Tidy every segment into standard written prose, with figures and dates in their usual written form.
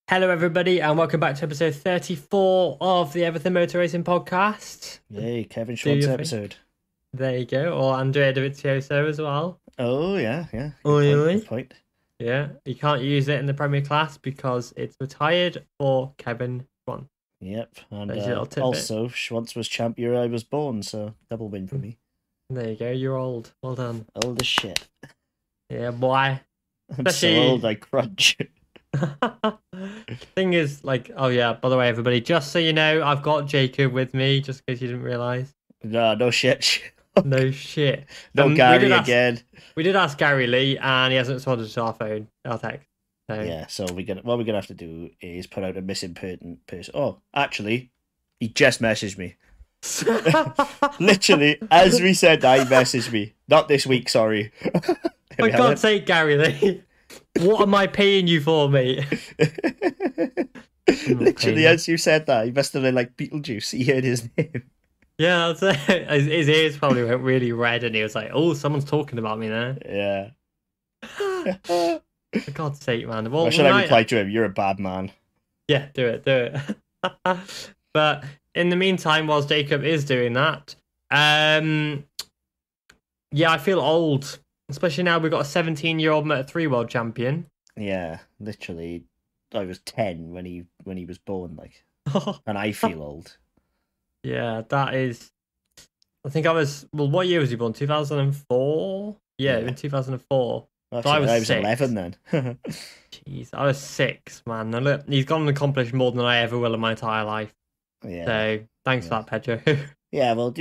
Hello, everybody, and welcome back to episode 34 of the Everything Motor Racing Podcast. Yay, Kevin Schwantz episode. There you go, or Andrea Dovizioso as well. Oh, yeah. Good point. Yeah, you can't use it in the Premier Class because it's retired for Kevin Schwantz. Yep, and also, Schwantz was champ year I was born, so double win for me. There you go, you're old. Well done. Old as shit. Yeah, boy. I'm so old, I crunch. Thing is, like, oh yeah, by the way, everybody, just so you know, I've got Jacob with me, just in case you didn't realise. No shit. No shit. No Gary again. We did ask Gary Lee, and he hasn't responded to our phone, our text. So. Yeah, so what we're gonna have to do is put out a missing person. Oh, actually, he just messaged me. Literally, as we said, he messaged me. Not this week, sorry. For God's sake, Gary Lee. What am I paying you for, mate? Literally, as you said that, he must have been like Beetlejuice. He heard his name. Yeah, that's it. His ears probably went really red, and he was like, "Oh, someone's talking about me there." Yeah. For God's sake, man. Well, should I reply to him? You're a bad man. Yeah, do it. But in the meantime, whilst Jacob is doing that, yeah, I feel old. Especially now we've got a 17-year-old Moto3 world champion. Yeah, literally. I was 10 when he was born, like. And I feel old. Yeah, that is... I think I was... Well, what year was he born? 2004? Yeah, in 2004. Well, so I was 11 then. Jeez, I was 6, man. And look, he's gone and accomplished more than I ever will in my entire life. Yeah. So, thanks for that, Pedro. Yeah, well,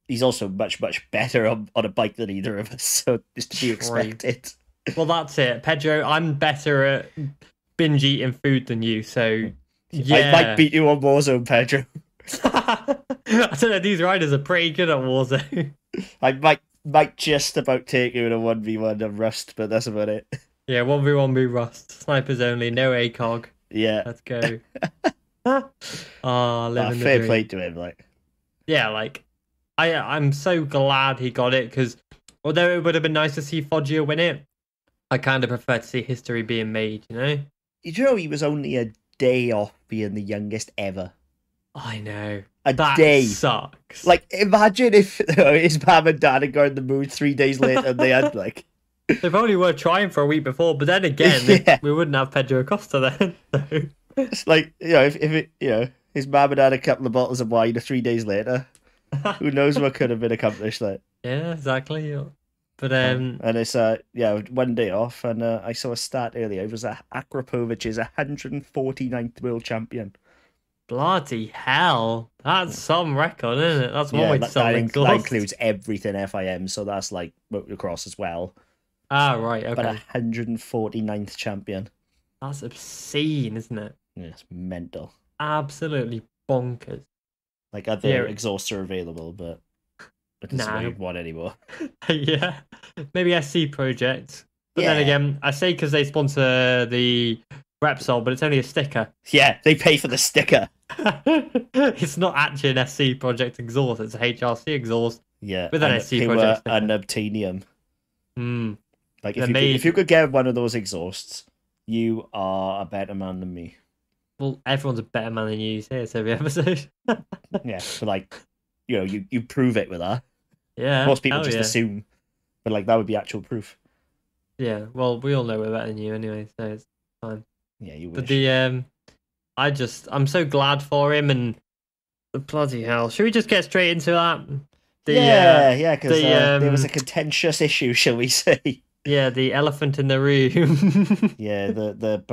he's also much better on a bike than either of us, so it's to be expected. Well, that's it. Pedro, I'm better at binge eating food than you, so yeah. I might beat you on Warzone, Pedro. I don't know, these riders are pretty good at Warzone. I might just about take you in a 1v1 of Rust, but that's about it. Yeah, 1v1 be Rust. Snipers only, no ACOG. Yeah. Let's go. Fair play to him, like. Yeah, like, I'm so glad he got it, because although it would have been nice to see Foggia win it, I kind of prefer to see history being made, you know? You know, he was only a day off being the youngest ever. I know. That day sucks. Like, imagine if his mum and dad had got in the mood 3 days later and they had, like... They probably were trying for a week before, but then again, we wouldn't have Pedro Acosta then. So. It's like, if his mum had had a couple of bottles of wine 3 days later... Who knows what could have been accomplished there? Yeah, exactly. But and it's 1 day off, and I saw a stat earlier. It was Akrapovic is 149th world champion. Bloody hell, that's some record, isn't it? That's one way to sell exhaust. That includes everything FIM, so that's like motocross as well. Ah, right, okay. But 149th champion. That's obscene, isn't it? Yeah, it's mental. Absolutely bonkers. Like, other exhausts are available, but it doesn't really want anymore. Yeah, maybe SC Project. But then again, I say because they sponsor the Repsol, but it's only a sticker. Yeah, they pay for the sticker. It's not actually an SC Project exhaust, it's a HRC exhaust. Yeah, with an SC Project sticker. And Obtainium. Like, if if you could get one of those exhausts, you are a better man than me. Well, everyone's a better man than you, say it's every episode. Yeah, but like, you prove it with that. Yeah. Most people just assume, but like, that would be actual proof. Yeah, well, we all know we're better than you anyway, so it's fine. Yeah, you wish. But I'm so glad for him, and bloody hell. Should we just get straight into that? Because there was a contentious issue, shall we say. Yeah, the elephant in the room. Yeah, the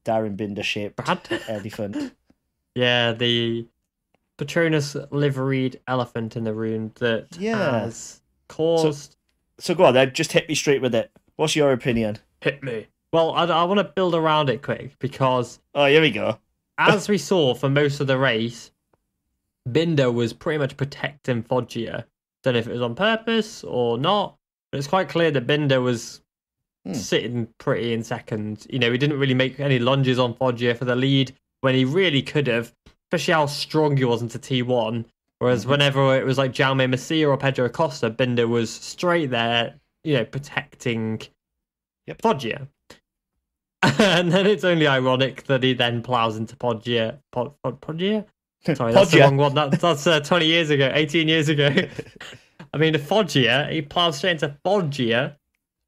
Darryn Binder-shaped elephant. Yeah, the Patronus liveried elephant in the room that has caused... So go on then, just hit me straight with it. What's your opinion? Hit me. Well, I want to build around it quick, because... Oh, here we go. As we saw for most of the race, Binder was pretty much protecting Foggia. Don't know if it was on purpose or not, but it's quite clear that Binder was sitting pretty in second. He didn't really make any lunges on Foggia for the lead when he really could have, especially how strong he was into T1. Whereas whenever it was like Jaume Masia or Pedro Acosta, Binder was straight there, protecting Foggia. And then it's only ironic that he then plows into Foggia. Foggia? Sorry, that's the Foggia. wrong one. That's 20 years ago, 18 years ago. I mean, Foggia, he plows straight into Foggia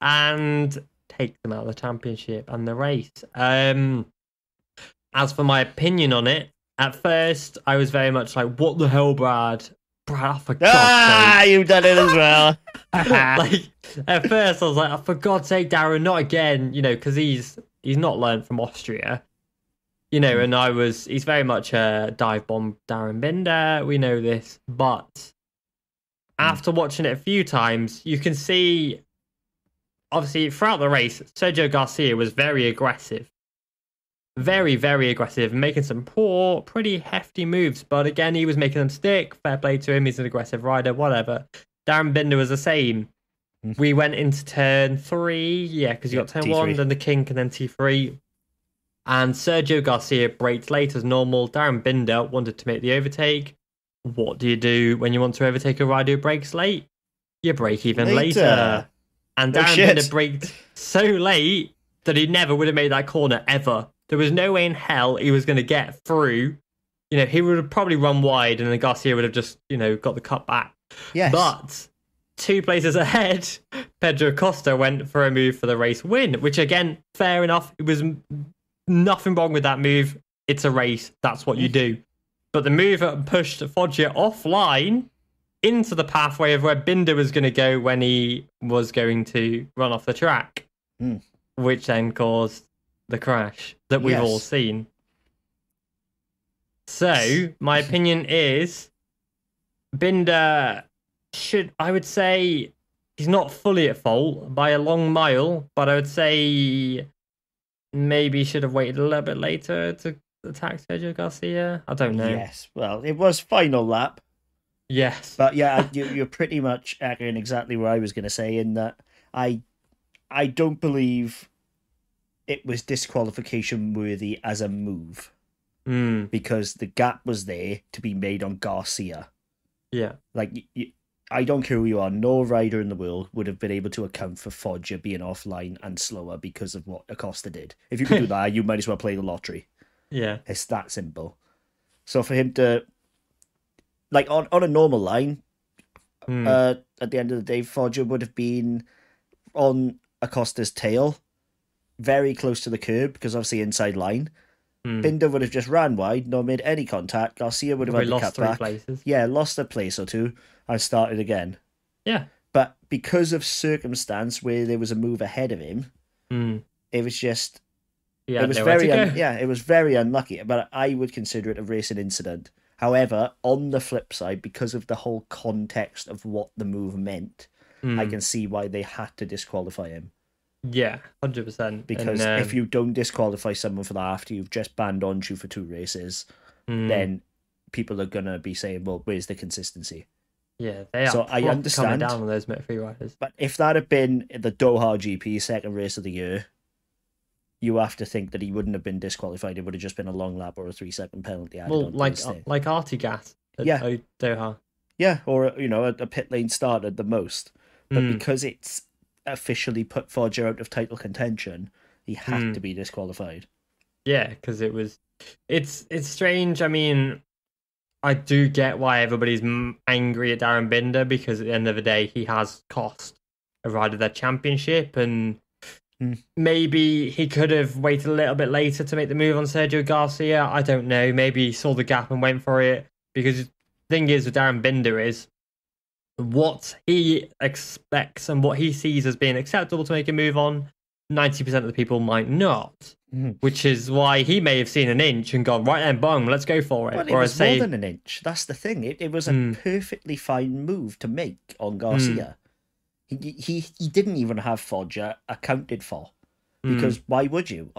and takes them out of the championship and the race. As for my opinion on it, at first I was very much like, what the hell, Brad? Brad, for God's sake. You've done it as well. Like, at first I was like, oh, for God's sake, Darryn, not again, because he's not learned from Austria. And he's very much a dive bomb Darryn Binder. We know this. But after watching it a few times, you can see, obviously, throughout the race, Sergio Garcia was very aggressive. Very, very aggressive, making some pretty hefty moves. But again, he was making them stick. Fair play to him. He's an aggressive rider, whatever. Darryn Binder was the same. We went into turn 3. Because you got turn T3. 1, then the kink, and then T3. And Sergio Garcia braked late as normal. Darryn Binder wanted to make the overtake. What do you do when you want to overtake a rider who brakes late? You brake even later. And Darryn Binder braked so late that he never would have made that corner ever. There was no way in hell he was going to get through. He would have probably run wide and then Garcia would have just, got the cut back. Yes. But 2 places ahead, Pedro Acosta went for a move for the race win, which again, fair enough. It was nothing wrong with that move. It's a race. That's what you do. But the move pushed Foggia offline into the pathway of where Binder was going to go when he was going to run off the track, which then caused the crash that we've all seen. So, my opinion is Binder I would say he's not fully at fault by a long mile, but I would say maybe he should have waited a little bit later to attack Sergio Garcia. I don't know. Yes, well, it was final lap. Yes. But yeah, you're pretty much echoing exactly what I was going to say in that I don't believe it was disqualification worthy as a move because the gap was there to be made on Garcia. Yeah. Like, I don't care who you are, no rider in the world would have been able to account for Foggia being offline and slower because of what Acosta did. If you could do that, you might as well play the lottery. Yeah. It's that simple. So for him to, like, on a normal line, at the end of the day, Foggia would have been on Acosta's tail, very close to the curb, because obviously inside line. Binder would have just ran wide, not made any contact. Garcia would have had to cut back. Places. Yeah, lost a place or two and started again. Yeah. But because of circumstance where there was a move ahead of him, it was just... it was it was very unlucky, but I would consider it a racing incident. However, on the flip side, because of the whole context of what the move meant, I can see why they had to disqualify him. Yeah, 100%. Because if you don't disqualify someone for that after you've just banned Onju for 2 races, then people are going to be saying, well, where's the consistency? Yeah, they are. So I understand coming down on those Moto3 riders. But if that had been the Doha GP second race of the year, you have to think that he wouldn't have been disqualified. It would have just been a long lap or a 3-second penalty. Well, like Artigas at Doha. Yeah, or a pit lane start at the most. But because it's officially put Foggia out of title contention, he had to be disqualified. Yeah, because it's strange. I mean, I do get why everybody's angry at Darryn Binder, because at the end of the day, he has cost a rider their championship, and maybe he could have waited a little bit later to make the move on Sergio Garcia. I don't know. Maybe he saw the gap and went for it, because the thing is with Darryn Binder is what he expects and what he sees as being acceptable to make a move on, 90% of the people might not, which is why he may have seen an inch and gone, right then, boom, let's go for it. Well, it was more than an inch. That's the thing. It was a perfectly fine move to make on Garcia. He didn't even have Foggia accounted for, because why would you?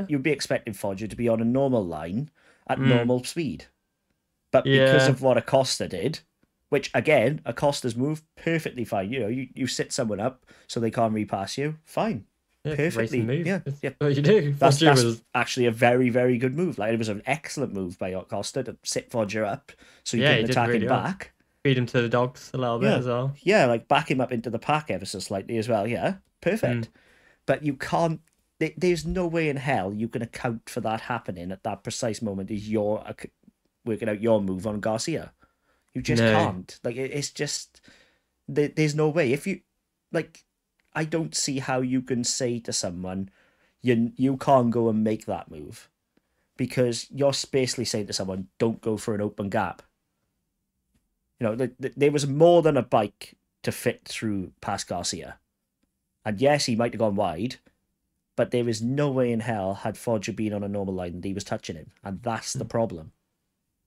You'd be expecting Foggia to be on a normal line at normal speed. But because of what Acosta did, which, again, Acosta's move, perfectly fine. You sit someone up so they can't repass you. Fine. Yeah, perfectly. Yeah. That's what you do. That's actually a very, very good move. Like, it was an excellent move by Acosta to sit Foggia up so you can attack him back. Feed him to the dogs a little bit as well. Yeah, like back him up into the pack ever so slightly as well. Yeah, perfect. But you can't there's no way in hell you can account for that happening at that precise moment as you're working out your move on Garcia. You just can't. Like, it's just... There's no way. If you... Like, I don't see how you can say to someone, you can't go and make that move. Because you're basically saying to someone, don't go for an open gap. You know, there was more than a bike to fit through past Garcia. And yes, he might have gone wide, but there is no way in hell had Foggia been on a normal line that he was touching him. And that's the problem.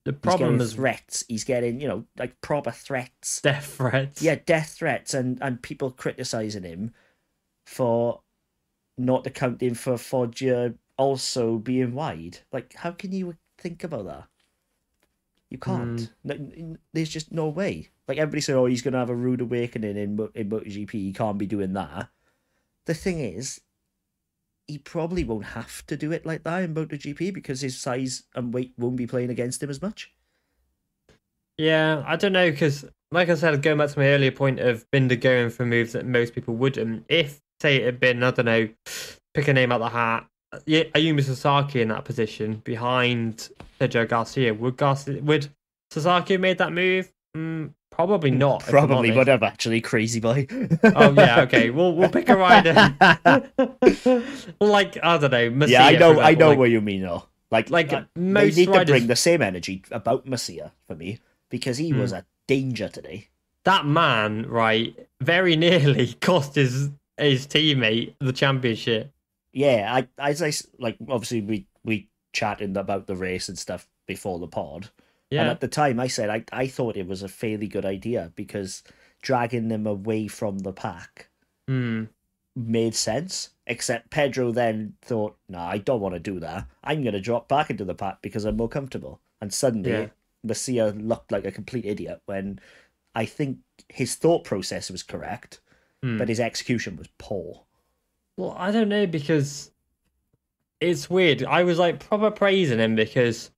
The problem is threats. He's getting, like proper threats. Death threats. Yeah, death threats, and people criticising him for not accounting for Foggia also being wide. Like, how can you think about that? You can't. There's just no way. Like, everybody said, he's going to have a rude awakening in MotoGP. He can't be doing that. The thing is, he probably won't have to do it like that in MotoGP because his size and weight won't be playing against him as much. Yeah, I don't know, because, like I said, going back to my earlier point of Binder going for moves that most people wouldn't, if, say, it had been, I don't know, pick a name out the hat, Ayumu Sasaki in that position behind Sergio Garcia, would Sasaki have made that move? Probably not. Probably would have, actually, crazy boy. Oh yeah, okay. We'll pick a rider. Like, I don't know. Masia, yeah, I know what you mean though. Like most they need riders... to bring the same energy about Masia for me because he was a danger today. That man, right, very nearly cost his teammate the championship. Yeah, I like obviously we chatted about the race and stuff before the pod. Yeah. And at the time, I said I thought it was a fairly good idea because dragging them away from the pack made sense. Except Pedro den thought, "No, I don't want to do that. I'm going to drop back into the pack because I'm more comfortable." And suddenly, Masia looked like a complete idiot when I think his thought process was correct, but his execution was poor. Well, I don't know because it's weird. I was like proper praising him because...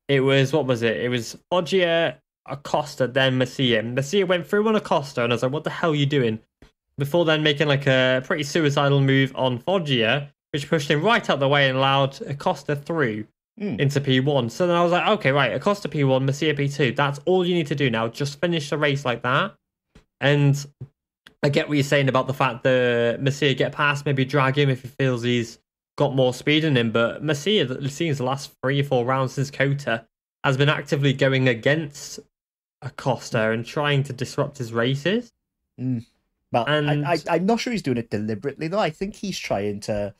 It was, what was it? It was Foggia, Acosta, then Masia. Masia went through on Acosta, and I was like, what the hell are you doing? Before then making like a pretty suicidal move on Foggia, which pushed him right out the way and allowed Acosta through into P1. So then I was like, okay, right, Acosta P1, Masia P2. That's all you need to do now. Just finish the race like that. And I get what you're saying about the fact that Masia get past, maybe drag him if he feels he's got more speed in him, but Masia, it seems the last 3 or 4 rounds since Kota, has been actively going against Acosta and trying to disrupt his races. But I'm not sure he's doing it deliberately, though. I think he's trying to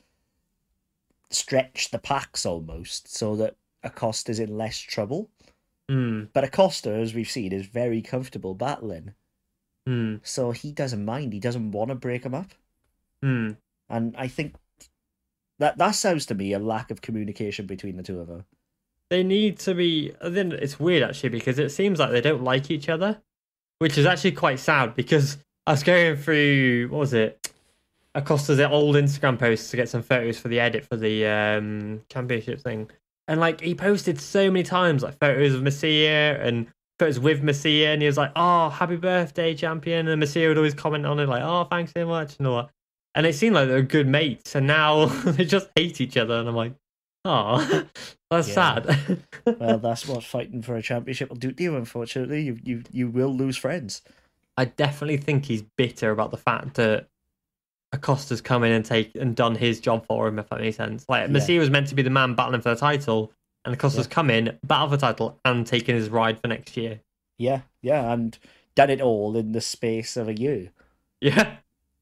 stretch the packs almost so that Acosta's in less trouble. But Acosta, as we've seen, is very comfortable battling. So he doesn't mind. He doesn't want to break him up. And I think that sounds to me a lack of communication between the two of them. They need to be... Then it's weird, actually, because it seems like they don't like each other, which is actually quite sad, because I was going through... What was it? Acosta's old Instagram posts to get some photos for the edit for the championship thing. And, like, he posted so many times, like, photos of Masia and photos with Masia, and he was like, oh, happy birthday, champion. And Masia would always comment on it, like, oh, thanks so much, and all that. And it seemed like they were good mates, and now they just hate each other. And I'm like, oh, that's sad. Well, that's what fighting for a championship will do to you, unfortunately. You will lose friends. I definitely think he's bitter about the fact that Acosta's come in and done his job for him, if that makes sense. Like, Masia was meant to be the man battling for the title, and Acosta's come in, battled for the title, and taken his ride for next year. Yeah, and done it all in the space of a year. Yeah.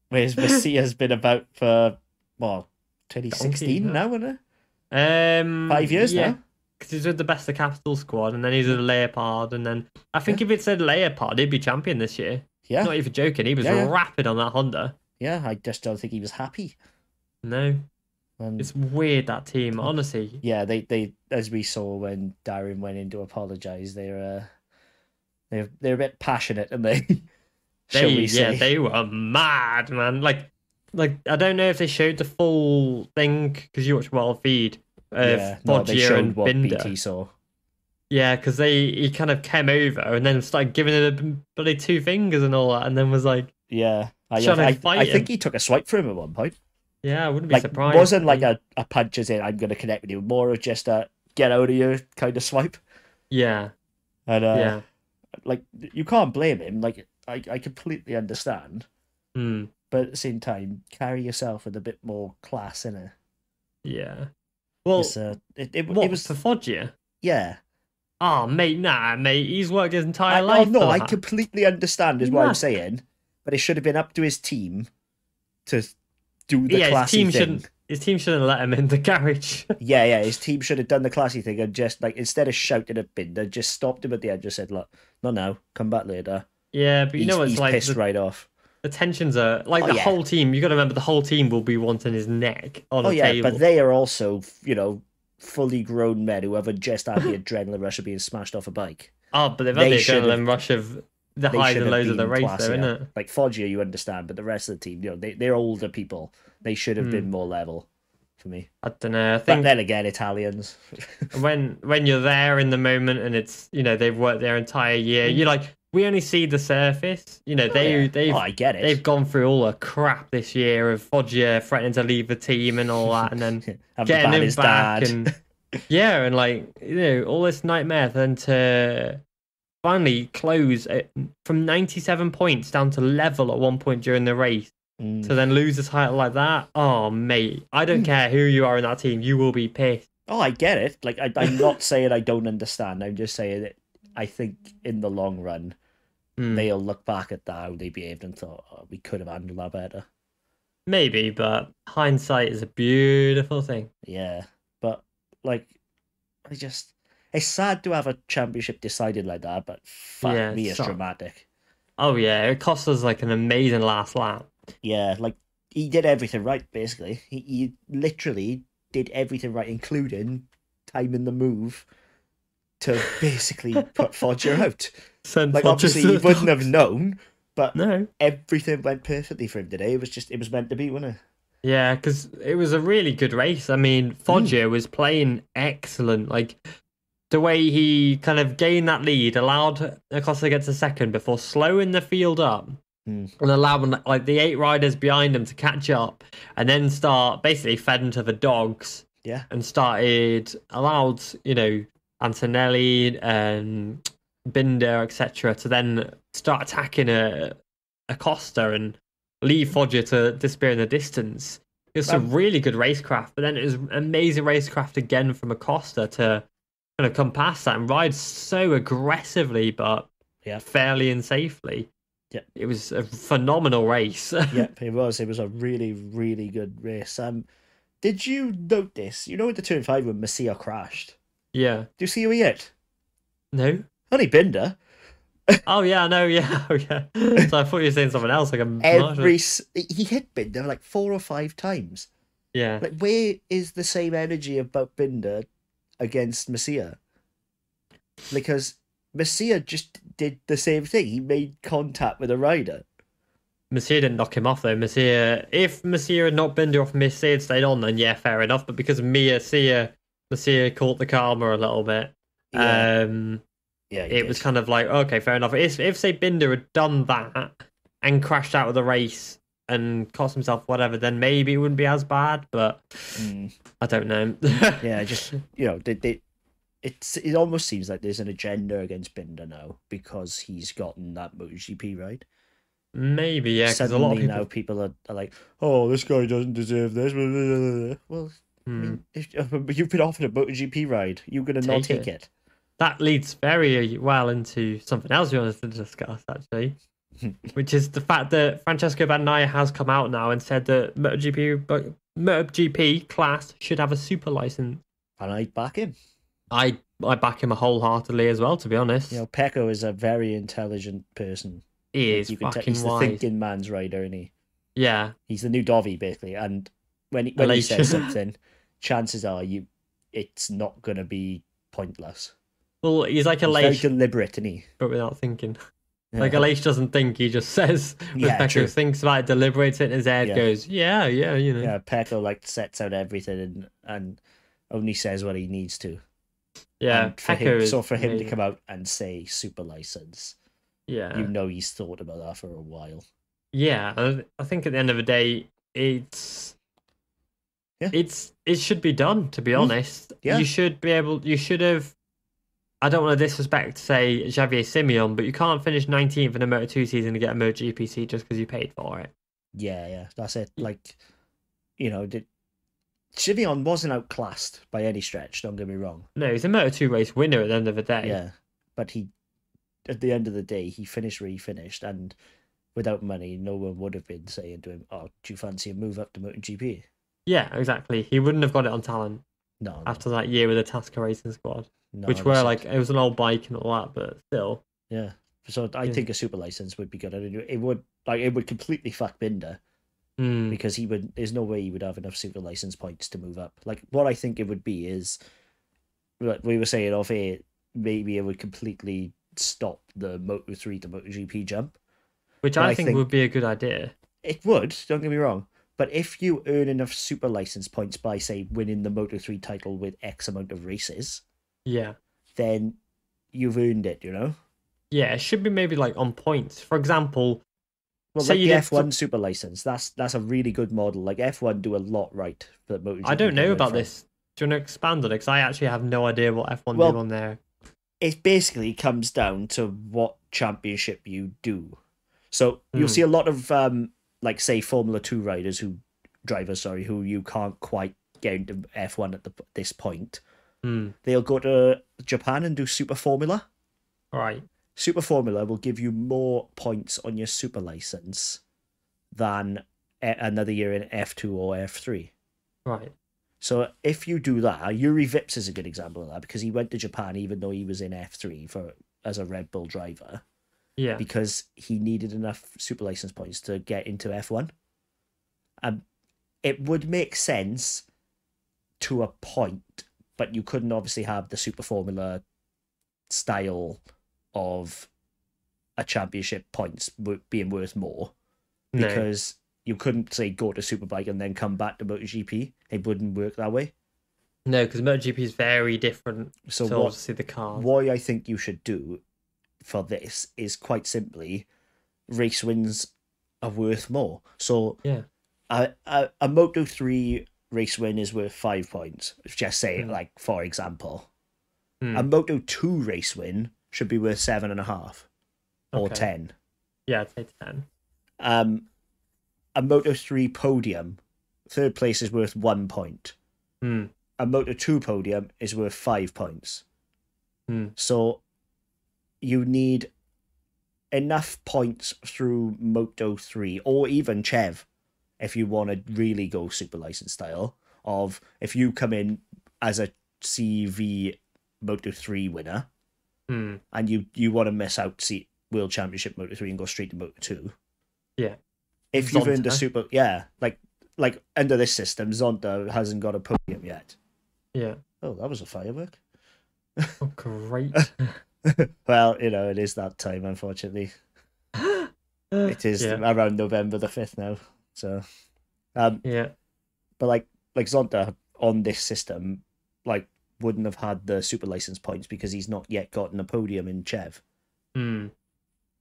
Whereas Masia's been about for, 2016 now, isn't it? 5 years now. Because he's with the Best of Capital squad, and then he's with Leopard, and then I think if it said Leopard, he'd be champion this year. Yeah. Not even joking, he was rapid on that Honda. Yeah, I just don't think he was happy. No. It's weird, that team, honestly. Yeah, they as we saw when Darryn went in to apologise, they're a bit passionate, and they were mad, man. Like I don't know if they showed the full thing because you watch World Feed of Foggia and Binder. BT saw. Yeah, because he kind of came over and then started giving it a bloody 2 fingers and all that, and then was like, I think he took a swipe for him at one point. Yeah, I wouldn't be Like, surprised. wasn't like a punch as in, I'm going to connect with you. More of just a get out of here kind of swipe. Yeah, And, yeah. like, you can't blame him. Like, I completely understand. Hmm. But at the same time, carry yourself with a bit more class, innit? Yeah. Well, It what was... for Foggia? Yeah. Oh, mate, nah, mate. He's worked his entire Oh, life no, for I that. completely understand is You what I'm must. saying. But it should have been up to his team to do the Yeah, classy thing. His team shouldn't let him in the garage. Yeah, his team should have done the classy thing and just, like, instead of shouting at Binder, just stopped him at the end, just said, look, no, come back later. Yeah, but you know what it's He's like, pissed right off. the tensions are like Oh, the yeah. whole team. You got to remember the whole team will be wanting his neck on Oh, the yeah, table. but they are also, fully grown men who haven't just had the adrenaline rush of being smashed off a bike. Oh, but they've had the should have- adrenaline rush of the They highs should and have lows of the been race, classier. though, isn't it? Like, Foggia, you understand, but the rest of the team, they're older people. They should have been more level for me. I don't know. I But think then again, Italians. when you're there in the moment and it's they've worked their entire year, you're like, we only see the surface. I get it. They've gone through all the crap this year of Foggia threatening to leave the team and all that, and then Have to getting ban him his back dad. and and like all this nightmare, then to finally close from 97 points down to level at one point during the race. To then lose the title like that, oh mate, I don't care who you are in that team, you will be pissed. Oh, I get it. Like, I'm not saying I don't understand. I'm just saying that I think in the long run, they'll look back at how they behaved and thought, oh, we could have handled that better. Maybe, but hindsight is a beautiful thing. Yeah, but like, it's sad to have a championship decided like that. But fuck me, it's dramatic. Oh yeah, it cost us like an amazing last lap. Yeah, like he did everything right. Basically, he literally did everything right, including timing the move to basically put Foggia out. Like, obviously he wouldn't have known, but everything went perfectly for him today. It was meant to be, wasn't it? Yeah, because it was a really good race. I mean, Foggia was playing excellent. Like, the way he kind of gained that lead, allowed Acosta to get to second before slowing the field up and allowing like the 8 riders behind him to catch up, and then basically fed into the dogs. Yeah, and allowed Antonelli and Binder, etc., to then start attacking Acosta and leave Foggia to disappear in the distance. It was some really good racecraft, but then it was amazing racecraft again from Acosta to kind of come past that and ride so aggressively, but fairly and safely. Yeah, it was a phenomenal race. Yep, it was. It was a really, really good race. Did you notice? At the turn 5 when Messia crashed? Yeah. Do you see who he hit? No. Only Binder. Oh yeah, no, yeah, oh yeah. So I thought you were saying something else. Like he hit Binder like 4 or 5 times. Yeah. Like, where is the same energy about Binder against Messia? Because Messia just did the same thing. He made contact with a rider. Messia didn't knock him off though. If Messia had not Binder off, Messia had stayed on, then yeah, fair enough. But because Messia caught the karma a little bit. It was kind of like, okay, fair enough. If say Binder had done that and crashed out of the race and cost himself whatever, then maybe it wouldn't be as bad. But I don't know. Yeah, just it almost seems like there's an agenda against Binder now because he's gotten that MotoGP ride. Maybe, yeah. Because a lot of people are like, oh, this guy doesn't deserve this. Well, I mean, if you've been offered a MotoGP ride, you're going to not take it. That leads very well into something else we wanted to discuss, actually, which is the fact that Francesco Bagnaia has come out now and said that MotoGP class should have a super license. And I back him. I back him wholeheartedly as well, to be honest. Pecco is a very intelligent person. He is fucking he's wise. the thinking man's rider, isn't he? Yeah. He's the new Dovi, basically. And when he says something, chances are it's not going to be pointless. Well, he's like Aleix. Very deliberate, isn't he? But without thinking. Like, Aleix doesn't think, he just says. Pecco thinks about it, deliberates it in his head, goes, yeah, Yeah, Pecco, sets out everything and only says what he needs to. Yeah, for him to come out and say super license, he's thought about that for a while. Yeah, I think at the end of the day, it's It should be done, to be honest. Yeah. You should have. I don't want to disrespect, say, Xavier Simeon, but you can't finish 19th in a Moto2 season to get a MotoGP seat just because you paid for it. Yeah, that's it. Like, Simeon wasn't outclassed by any stretch, don't get me wrong. No, he's a Moto2 race winner at the end of the day. Yeah, but at the end of the day, he finished where he finished, and without money, no one would have been saying to him, "Oh, do you fancy a move up to MotoGP?" Yeah, exactly. He wouldn't have got it on talent. No. After that year with the Tasca Racing squad. No, which were like, it was an old bike and all that, but still. Yeah. So I think a super license would be good. It would completely fuck Binder because there's no way he would have enough super license points to move up. Like, what I think it would be is, like we were saying off air, maybe it would completely stop the Moto3 to MotoGP jump. Which I think would be a good idea. It would, don't get me wrong. But if you earn enough super license points by, say, winning the Moto3 title with X amount of races, then you've earned it, Yeah, it should be maybe like on points. For example, well, say like the F1 super license, that's a really good model. Like F1 do a lot right for MotoGP. I don't know about this. Do you want to expand on it? Because I actually have no idea what F1 do on there. It basically comes down to what championship you do. So you'll see a lot of like say Formula 2 drivers who you can't quite get into F1 at this point. They'll go to Japan and do Super Formula. Right. Super Formula will give you more points on your super license than another year in F2 or F3. Right. So if you do that, Yuri Vips is a good example of that because he went to Japan even though he was in F3 as a Red Bull driver. Yeah. Because he needed enough super license points to get into F1. It would make sense to a point, but you couldn't obviously have the Super Formula style of a championship points being worth more because you couldn't say go to Superbike and then come back to MotoGP. It wouldn't work that way. No, because MotoGP is very different. So obviously the cars. What I think you should do for this is quite simply race wins are worth more. So a Moto3 race win is worth 5 points. Just say like for example. A Moto2 race win should be worth 7.5 or 10. Yeah, I'd say 10. A Moto3 podium, third place is worth 1 point. A Moto2 podium is worth 5 points. So you need enough points through Moto3 or even Chev if you want to really go super license style of if you come in as a CV Moto3 winner and you want to miss out World Championship Moto3 and go straight to Moto2. Yeah. If you've earned a super like under this system, Zonta hasn't got a podium yet. Yeah. Oh, that was a firework. Oh, great. Well, it is that time, unfortunately. It is around November the 5th now. So, but like Zonta on this system, like wouldn't have had the super license points because he's not yet gotten a podium in Chev.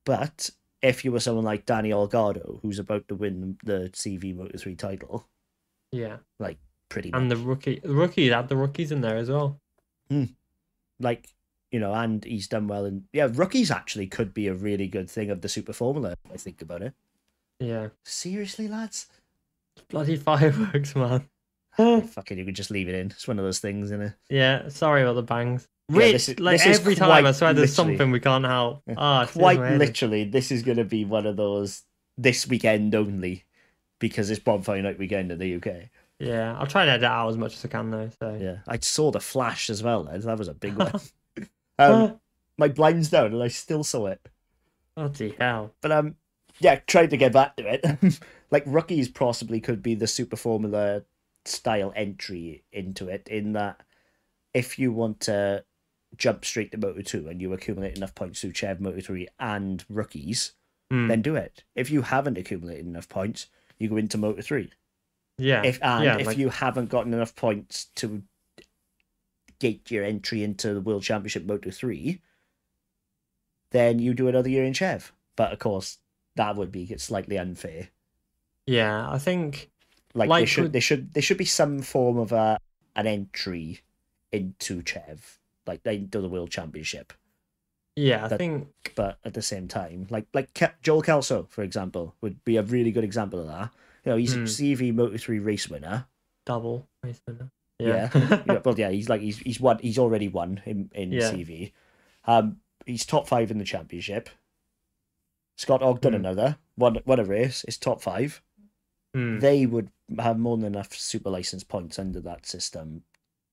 But if you were someone like Danny Olgado, who's about to win the CV Moto3 title, like pretty much, and the rookie had the rookies in there as well. Like. And he's done well. And rookies actually could be a really good thing of the Super Formula, if I think about it. Yeah. Seriously, lads? Bloody fireworks, man. Fucking, you could just leave it in. It's one of those things, isn't it? Yeah, sorry about the bangs. This every time I swear there's something we can't help. Quite literally, this is going to be one of those this weekend only because it's bonfire night weekend in the UK. Yeah, I'll try and edit out as much as I can, though. So. Yeah, I saw the flash as well, Ed. That was a big one. My blind's down and I still saw it. Bloody hell. But tried to get back to it. Like rookies possibly could be the Super Formula style entry into it, in that if you want to jump straight to Moto2 and you accumulate enough points through Chev, Moto3 and rookies, then do it. If you haven't accumulated enough points, you go into Moto3. Yeah. If you haven't gotten enough points to gate your entry into the World Championship Moto3, then you do another year in Chev. But of course, that would be slightly unfair. Yeah, I think Like there should be some form of an entry into Chev, like into the World Championship. Yeah, I think. But at the same time, like Joel Kelso, for example, would be a really good example of that. You know, he's a CV Moto3 race winner. Double race winner. Yeah. Well, yeah, he's won. He's already won in CV. He's top 5 in the championship. Scott Ogden, another won a race. Is top 5. They would have more than enough super license points under that system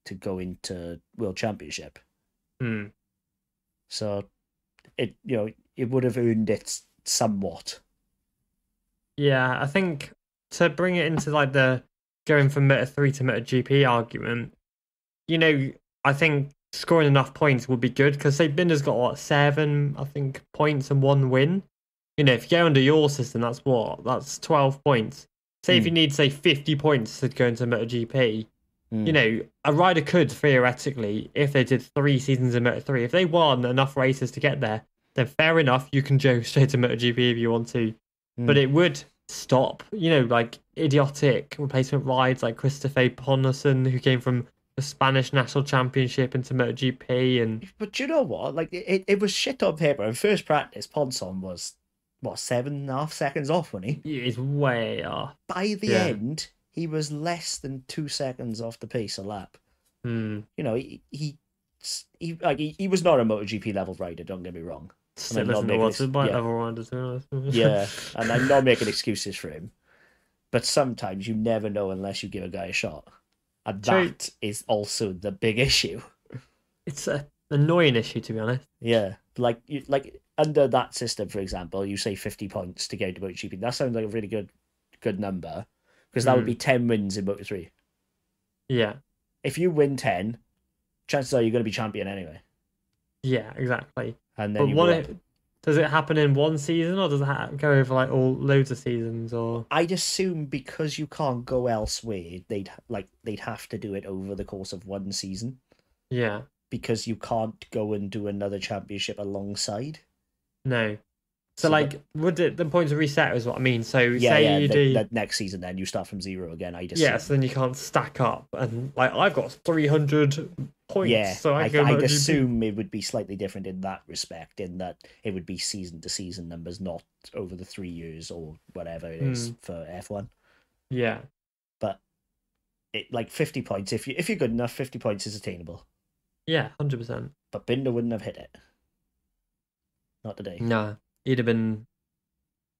to go into World Championship. So it would have earned it somewhat. Yeah, I think to bring it into like the going from Moto3 to MotoGP argument, I think scoring enough points would be good because say Binder's got 7, I think, points and 1 win. If you go under your system, that's 12 points. Say if you need, say, 50 points to go into MotoGP, a rider could theoretically, if they did 3 seasons in Moto3, if they won enough races to get there, then fair enough, you can go straight to MotoGP if you want to. But it would stop, like idiotic replacement rides like Christopher Ponderson, who came from the Spanish National Championship into MotoGP. But you know what? Like it was shit on paper. In first practice, Ponson was 7.5 seconds off, wasn't he? He's way off. By the end, he was less than 2 seconds off the pace a lap. He was not a MotoGP level rider. Don't get me wrong. Yeah, and I'm not making excuses for him. But sometimes you never know unless you give a guy a shot. And that is also the big issue. It's an annoying issue, to be honest. Yeah. Like under that system, for example, you say 50 points to go to MotoGP. That sounds like a really good number. Because that would be 10 wins in Moto3. Yeah. If you win 10, chances are you're going to be champion anyway. Yeah, exactly. And then does it happen in one season, or does it go over like all loads of seasons? Or I'd assume because you can't go elsewhere, they'd have to do it over the course of one season. Yeah, because you can't go and do another championship alongside. No. So like, would the points reset is what I mean? So say you do the next season, then you start from 0 again. So then you can't stack up, and like I've got 300 points. Yeah, so I'd assume it would be slightly different in that respect, in that it would be season to season numbers, not over the 3 years or whatever it is for F1. Yeah, but it like 50 points. If you're good enough, 50 points is attainable. Yeah, 100%. But Binder wouldn't have hit it. Not today. No. He'd have been.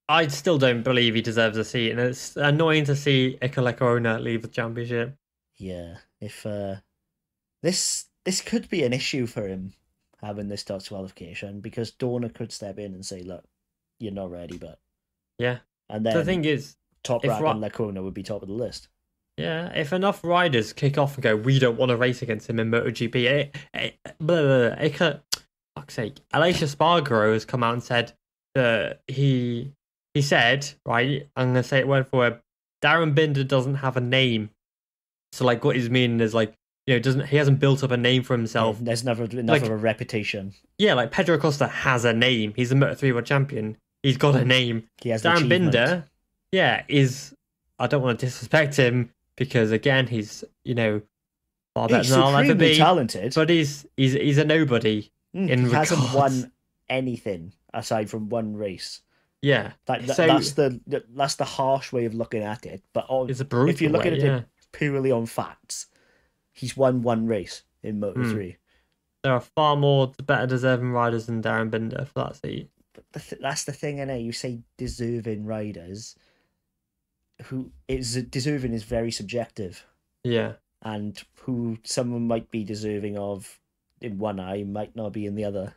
I still don't believe he deserves a seat, and it's annoying to see Iker Lecuona leave the championship. Yeah, if this could be an issue for him having this disqualification, because Dorna could step in and say, "Look, you're not ready," but yeah, and then the thing is, Top Rat and Lecuona would be top of the list. Yeah, if enough riders kick off and go, we don't want to race against him in MotoGP. Iker, fuck's sake, Aleix Espargaro has come out and said. He said, right, I'm going to say it word for word, Darryn Binder doesn't have a name. So, like, what he's meaning is, like, he hasn't built up a name for himself. Yeah, there's never enough of a reputation. Yeah, like, Pedro Acosta has a name. He's a Moto3 World Champion. He's got a name. He has Darryn Binder, is, I don't want to disrespect him, because, again, he's, far better than I'll ever be. Talented. But he's a nobody he hasn't won anything aside from one race. Yeah, that's the harsh way of looking at it. But it's a brutal if you're looking way, at it purely on facts, he's won one race in Moto3. There are far more better deserving riders than Darryn Binder for that seat. But that's the thing, innit? You say deserving riders. Deserving is very subjective. Yeah, and who someone might be deserving of in one eye might not be in the other,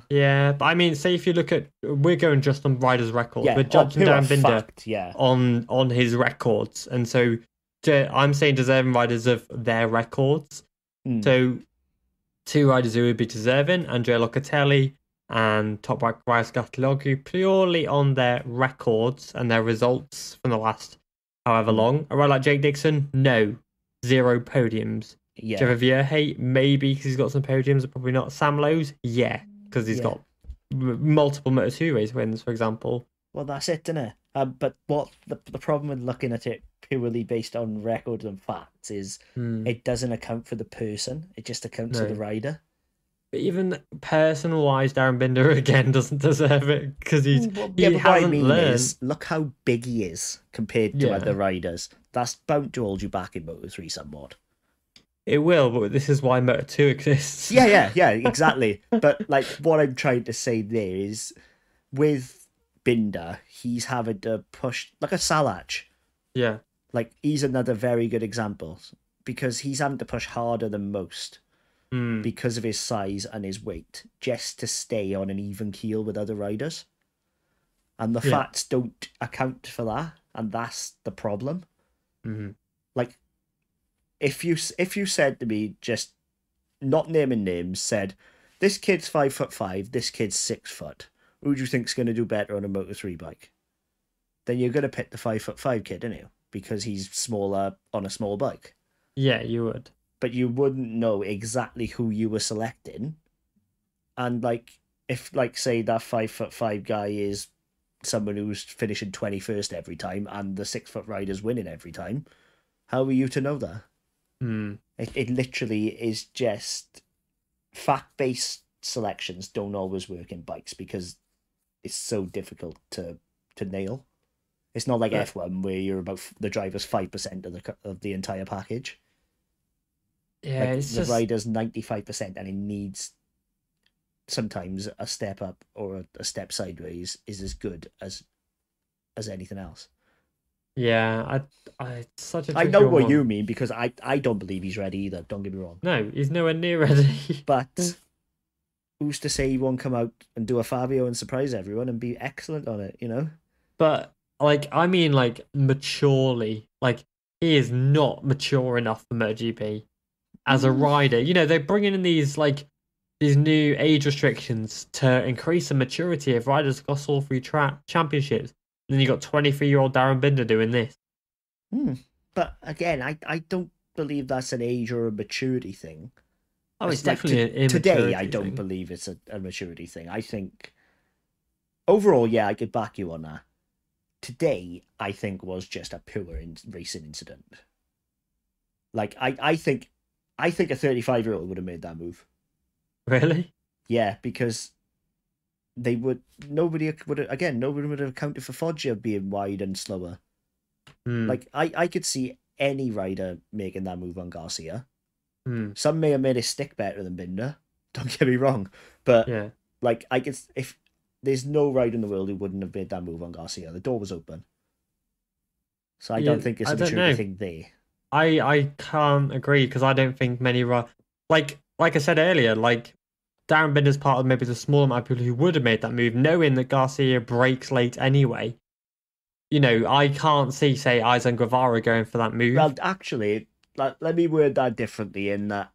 Yeah, but I mean, say if you look at, we're going just on riders' records. We're judging Darryn Binder on his records, and so I'm saying deserving riders of their records. So 2 riders who would be deserving, Andrea Locatelli and Top Right Gatlioglu, purely on their records and their results from the last however long. A rider like Jake Dixon, no, 0 podiums. Yeah. Trevor Vierge, maybe because he's got some podiums, but probably not. Sam Lowe's, yeah, because he's got multiple Moto2 race wins, for example. Well, that's it, isn't it? But what the problem with looking at it purely based on records and facts is it doesn't account for the person. It just accounts for the rider. But even personal-wise, Darryn Binder again doesn't deserve it because he hasn't learned. Look how big he is compared to other riders. That's bound to hold you back in Moto3 somewhat. It will, but this is why Moto2 exists. Yeah, exactly. But like what I'm trying to say there is, with Binder, he's having to push like a Salach. Yeah. Like he's another very good example because he's having to push harder than most. Because of his size and his weight, just to stay on an even keel with other riders. And the facts don't account for that, and that's the problem. Like, if you said to me, just not naming names, said, this kid's 5'5", this kid's 6 foot, who do you think's going to do better on a Moto3 bike? Then you're going to pick the 5'5" kid, aren't you? Because he's smaller on a small bike. Yeah, you would. But you wouldn't know exactly who you were selecting. And like, if like say that 5'5" guy is someone who's finishing 21st every time and the 6 foot rider's winning every time, how are you to know that? It literally is just fact-based selections don't always work in bikes because it's so difficult to nail. It's not like F1 where you're about the driver's 5% of the entire package. Yeah, like it's the just... rider's 95% and it needs sometimes a step up or a step sideways is as good as anything else. Yeah, it's such a I know what one. you mean because I don't believe he's ready either. Don't get me wrong. No, he's nowhere near ready. But who's to say he won't come out and do a Fabio and surprise everyone and be excellent on it, you know? But like, I mean, like maturely, like he is not mature enough for MotoGP. As a rider, you know, they're bringing in these new age restrictions to increase the maturity of riders across all three championships. And then you got 23-year-old Darryn Binder doing this. But again, I don't believe that's an age or a maturity thing. Oh, it's definitely an immaturity today. I don't believe it's a maturity thing. I think overall, yeah, I could back you on that. Today, I think was just a pure racing incident. Like I think a 35-year-old would have made that move. Really? Yeah, because nobody would have accounted for Foggia being wide and slower. Like I could see any rider making that move on Garcia. Some may have made his stick better than Binder. Don't get me wrong, but like I could, if there's no rider in the world who wouldn't have made that move on Garcia. The door was open, so I don't think it's a maturity thing there. I can't agree because I don't think many like I said earlier, like Darryn Binder's part of maybe the small amount of people who would have made that move, knowing that Garcia breaks late anyway. You know, I can't see, say, Aizen Guevara going for that move. Well, actually, let me word that differently in that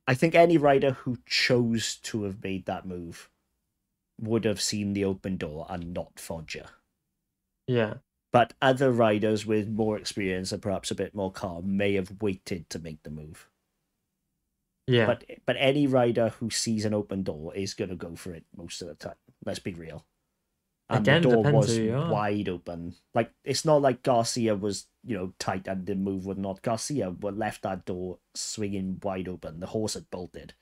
I think any rider who chose to have made that move would have seen the open door and not Foggia. Yeah. But other riders with more experience and perhaps a bit more calm may have waited to make the move. Yeah. But any rider who sees an open door is going to go for it most of the time. Let's be real. And again, the door was wide open. Like, it's not like Garcia was, tight and the move would not. Garcia left that door swinging wide open. The horse had bolted.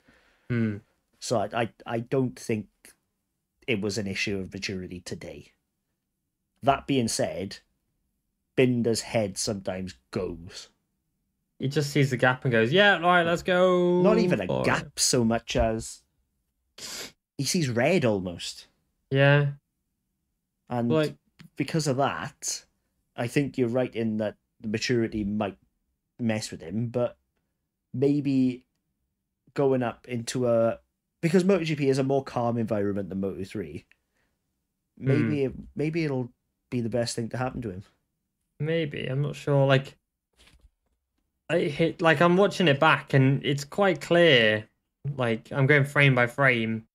So I don't think it was an issue of maturity today. That being said, Binder's head sometimes goes. He just sees the gap and goes, yeah, right, let's go. Not even a gap so much as he sees red almost. Yeah. And because of that, I think you're right in that the maturity might mess with him, but maybe going up into because MotoGP is a more calm environment than Moto3, maybe it'll be the best thing to happen to him. Maybe, I'm not sure. I'm watching it back and it's quite clear, I'm going frame by frame,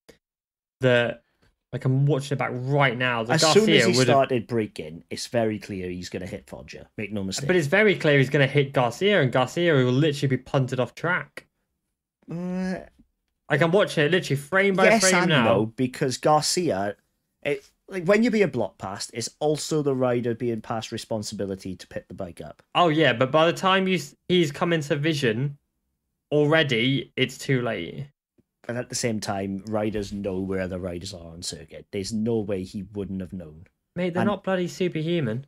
that I'm watching it back right now. As soon as he started braking, it's very clear he's going to hit Foggia. Make no mistake. But it's very clear he's going to hit Garcia, and Garcia will literally be punted off track. I'm watching it literally frame by frame now. No, because Garcia, like when you're being block passed, it's also the rider being passed responsibility to pick the bike up. Oh yeah, but by the time he's come into vision, already it's too late. But at the same time, riders know where other riders are on circuit. There's no way he wouldn't have known. Mate, they're not bloody superhuman.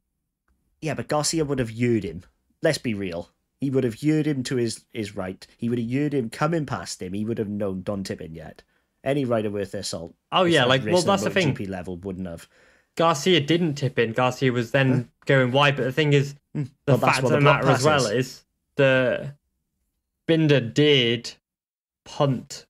Yeah, but Garcia would have heard him. Let's be real. He would have heard him to his right. He would have heard him coming past him. He would have known, don't tip in yet. Any rider worth their salt. Oh yeah, like, well, that's the thing. MotoGP level wouldn't have. Garcia didn't tip in. Garcia was then going wide. But the thing is, the fact of the matter as well is the Binder did punt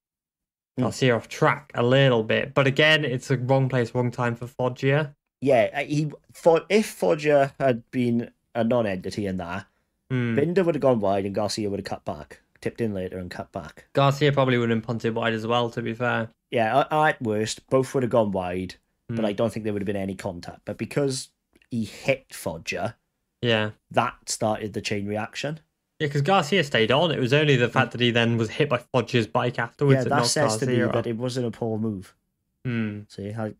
Garcia off track a little bit. But again, it's the wrong place, wrong time for Foggia. Yeah, if Foggia had been a non-entity in that, Binder would have gone wide and Garcia would have cut back. Tipped in later and cut back. Garcia probably would have punted wide as well, to be fair. Yeah, at worst, both would have gone wide, but I don't think there would have been any contact. But because he hit Foggia, that started the chain reaction. Yeah, because Garcia stayed on. It was only the fact that he then was hit by Foggia's bike afterwards. Yeah, that says to me that it wasn't a poor move. See, I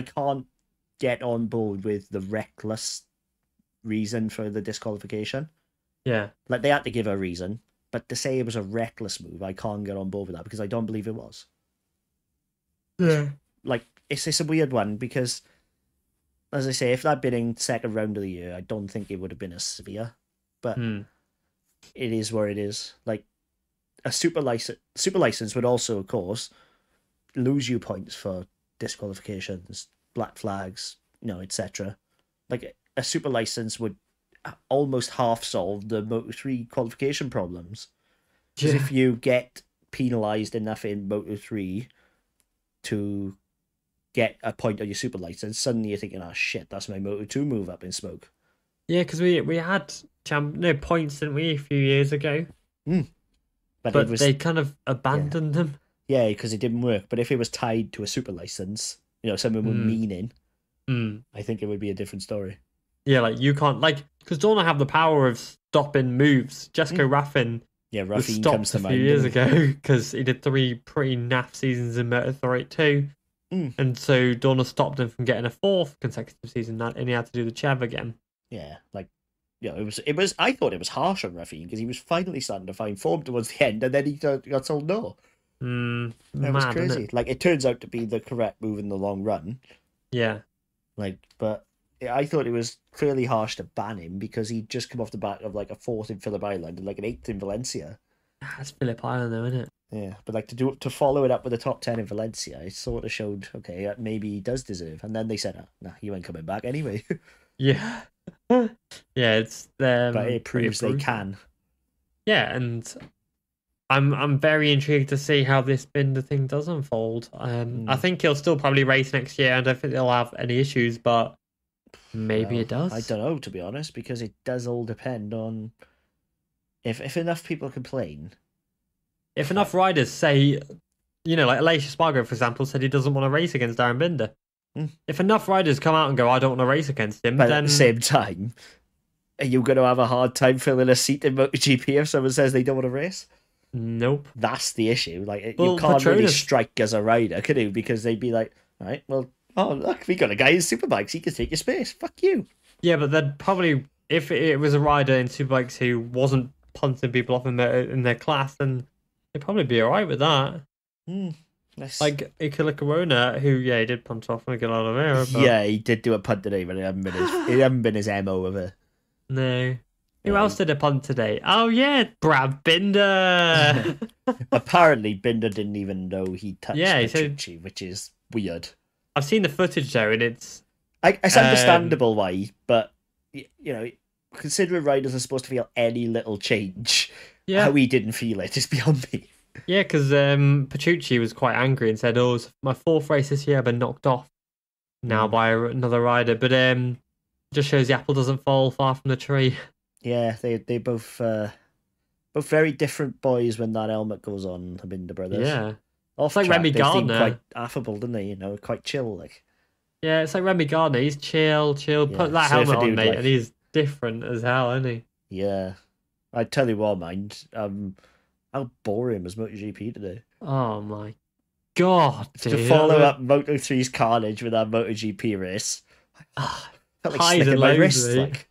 can't get on board with the reckless reason for the disqualification. Yeah. Like, they had to give a reason, but to say it was a reckless move, I can't get on board with that because I don't believe it was. Yeah. Like, it's a weird one because, as I say, if that had been in second round of the year, I don't think it would have been as severe. But it is where it is. Like, a super license would also, of course, lose you points for disqualifications, black flags, etc. Like, a super license would almost half solve the Moto3 qualification problems. Because if you get penalised enough in Moto3 to get a point on your super license, suddenly you're thinking, oh shit, that's my Moto2 move up in smoke. Yeah, because we had points, didn't we, a few years ago? But they kind of abandoned them. Yeah, because it didn't work. But if it was tied to a super license, something with meaning, I think it would be a different story. Yeah, like you can't, because Dorna have the power of stopping moves. Jessica Raffin was stopped a few years ago because he did 3 pretty naff seasons in Moto3 too. And so Dorna stopped him from getting a 4th consecutive season, and he had to do the Chev again. Yeah, it was. I thought it was harsh on Raffin because he was finally starting to find form towards the end, and then he got told no. That was crazy. Like, it turns out to be the correct move in the long run. Yeah. But I thought it was fairly harsh to ban him because he'd just come off the back of a 4th in Phillip Island and an 8th in Valencia. That's Phillip Island though, isn't it? Yeah, but to follow it up with a top 10 in Valencia, it sort of showed, okay, maybe he does deserve. And then they said, nah, he ain't coming back anyway. Yeah. Yeah, it's but it proves they can. Yeah, and I'm very intrigued to see how this Binder thing does unfold. I think he'll still probably race next year. I don't think he'll have any issues, but maybe it does. I don't know, to be honest, because it does all depend on if enough people complain. If enough riders say, like Alicia Spargo, for example, said he doesn't want to race against Darryn Binder. If enough riders come out and go, I don't want to race against him, but then... at the same time, are you going to have a hard time filling a seat in MotoGP if someone says they don't want to race? Nope. That's the issue. You can't really strike as a rider, can you? Because they'd be like, all right, well, oh, look, we got a guy in Superbikes. He can take your space. Fuck you. Yeah, but then probably, if it was a rider in Superbikes who wasn't punting people off in their class, then they'd probably be all right with that. Like Ikula Corona, who, he did punt off Miguel Oliveira. But... Yeah, he did do a punt today, but it hadn't been his MO of it. No. Who else did a punt today? Oh, yeah, Brad Binder. Apparently, Binder didn't even know he touched Petrucci, which is weird. I've seen the footage, though, and it's understandable why, but, considering riders are supposed to feel any little change, how he didn't feel it is beyond me. Yeah, because Petrucci was quite angry and said, it's my 4th race this year, I've been knocked off now by another rider. But just shows the apple doesn't fall far from the tree. Yeah, they both very different boys when that helmet goes on, the Binder brothers. Yeah. It's like Remy Gardner. They seem quite affable, didn't they? Quite chill. Like. Yeah, it's like Remy Gardner. He's chill. Put that helmet on, mate, and he's different as hell, isn't he? Yeah. I tell you what, mind. How boring was MotoGP today? Oh my God, To dude. follow up Moto3's carnage with our MotoGP race. Felt like Highs slicking and my lows, wrist. mate.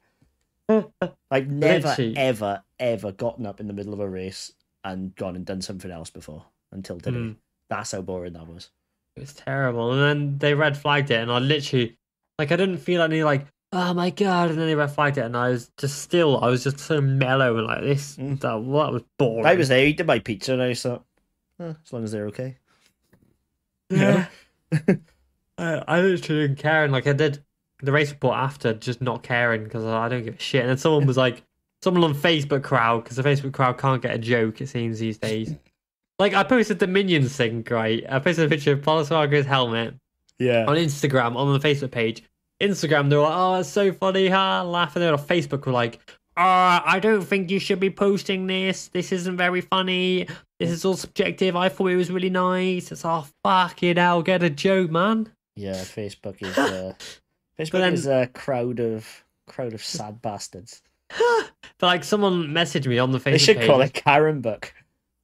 I've never, Literally. ever gotten up in the middle of a race and gone and done something else before until today. That's how boring that was. It was terrible. And then they red flagged it, and I literally, like, I didn't feel any, like, oh my God. And then they red flagged it, and I was just so mellow and like this. That was boring. I was there eating my pizza, and I just thought, as long as they're okay. Yeah. I literally didn't care, and like I did the race report after, just not caring because I don't give a shit. And then someone was like, someone on Facebook crowd, because the Facebook crowd can't get a joke, it seems these days. Like I posted the Minions thing, right? I posted a picture of Polisargo's helmet, on Instagram on the Facebook page. Instagram, they were like, "Oh, it's so funny, ha!" Laughing. They were on Facebook, were like, I don't think you should be posting this. This isn't very funny. This is all subjective. I thought it was really nice. It's fucking hell, get a joke, man. Yeah, Facebook is a crowd of sad bastards. But like someone messaged me on the Facebook They should page. call it Karen Book.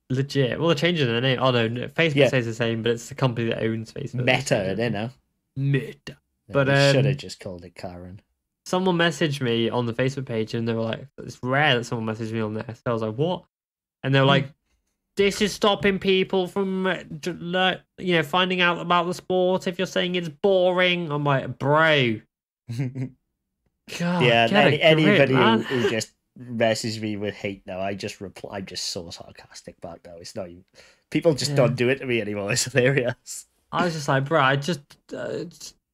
Legit. Well, they're changing the name. Oh no, Facebook says the same, but it's the company that owns Facebook. Meta, you know. Meta. Yeah, But they should have just called it Karen. Someone messaged me on the Facebook page, and they were like, "It's rare that someone messaged me on there." So I was like, "What?" And they were like, "This is stopping people from, finding out about the sport. If you're saying it's boring," I'm like, "Bro, God, yeah, anybody grip, who just messaged me with hate now, I just reply. I'm just so sarcastic back now. It's not even, people just don't do it to me anymore. It's hilarious. I was just like, "Bro, I just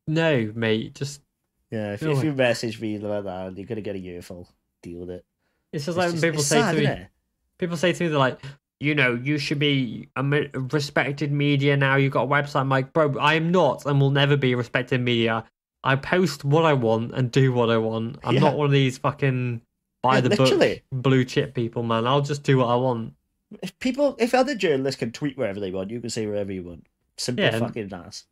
no, mate, just." Yeah, if you message me like that, you're gonna get a earful. Deal with it. It's just like when people say to me, they're like, you should be a respected media now. You've got a website. I'm like, bro, I am not and will never be respected media. I post what I want and do what I want. I'm not one of these fucking by the book blue chip people, man. I'll just do what I want. If other journalists can tweet wherever they want, you can say wherever you want. Simple fucking ass.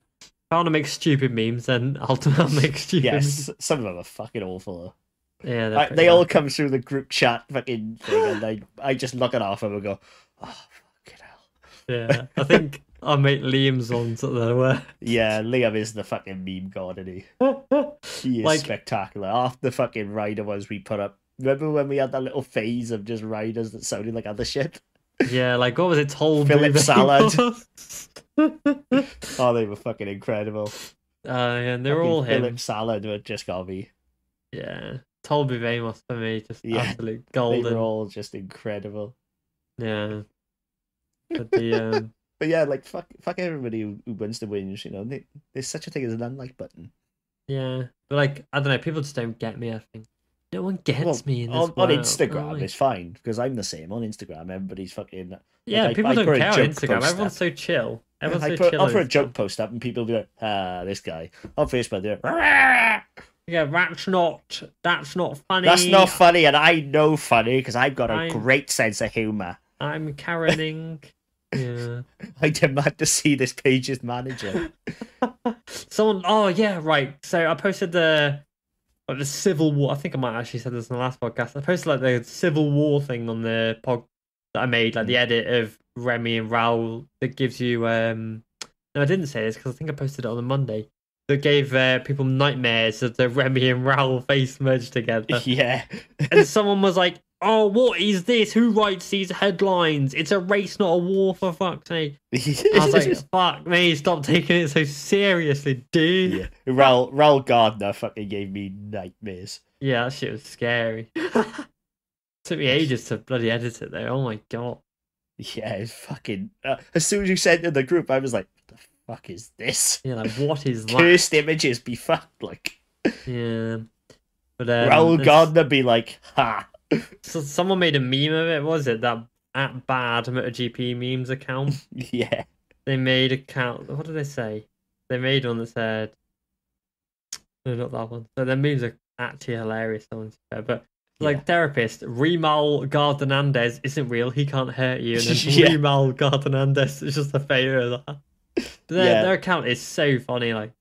If I want to make stupid memes, then I'll make stupid memes. Some of them are fucking awful. Yeah, they all come through the group chat fucking thing, and I just look it off and go, oh, fucking hell. Yeah, I think our mate Liam's on something. Yeah, Liam is the fucking meme god, isn't he? He is spectacular. Half the fucking rider ones we put up. Remember when we had that little phase of just riders that sounded like other shit? Yeah, like what was it? Philip Salad. Oh, they were fucking incredible. Yeah, they were all him. Philip Salad would just got me. Yeah, Tolby Vamos for me, just absolute golden. They were all just incredible. Yeah, but the but yeah, like fuck everybody who wins the wins. There's such a thing as an unlike button. Yeah, but like I don't know, people just don't get me. I think no one gets me in this on world. Instagram. It's fine because I'm the same on Instagram. Everybody's fucking people don't care on Instagram. Everyone's so chill. I'll put a joke post up and people will be like, this guy. On Facebook, they're yeah, that's not funny. That's not funny, and I know funny because I've got a great sense of humour. I'm Karening. Yeah. I demand to see this page's manager. Someone. Oh yeah, right. So I posted the Civil War. I think I might actually said this in the last podcast. I posted like the Civil War thing on the pod that I made, like the edit of Remy and Raul that gives you. No, I didn't say this because I think I posted it on a Monday. That gave people nightmares of the Remy and Raul face merged together. Yeah. And someone was like, "Oh, what is this? Who writes these headlines? It's a race, not a war, for fuck's sake." I was like, fuck me, stop taking it so seriously, dude. Yeah. Raul Gardner fucking gave me nightmares. Yeah, that shit was scary. Took me ages to bloody edit it, though. Oh my god. Yeah, it's fucking... as soon as you sent it in the group, I was like, what the fuck is this? Yeah, like, what is that? Cursed images be fucked, like... Yeah. But Raul Gardner be like, ha! So someone made a meme of it, was it? That at bad MotoGP memes account. Yeah. They made account. What did they say? They made one that said, no, not that one. So their memes are actually hilarious. But like therapist, Rimal Gardenandez isn't real. He can't hurt you. And then Rimal Gardenandez is just a failure of that. But their account is so funny. Like,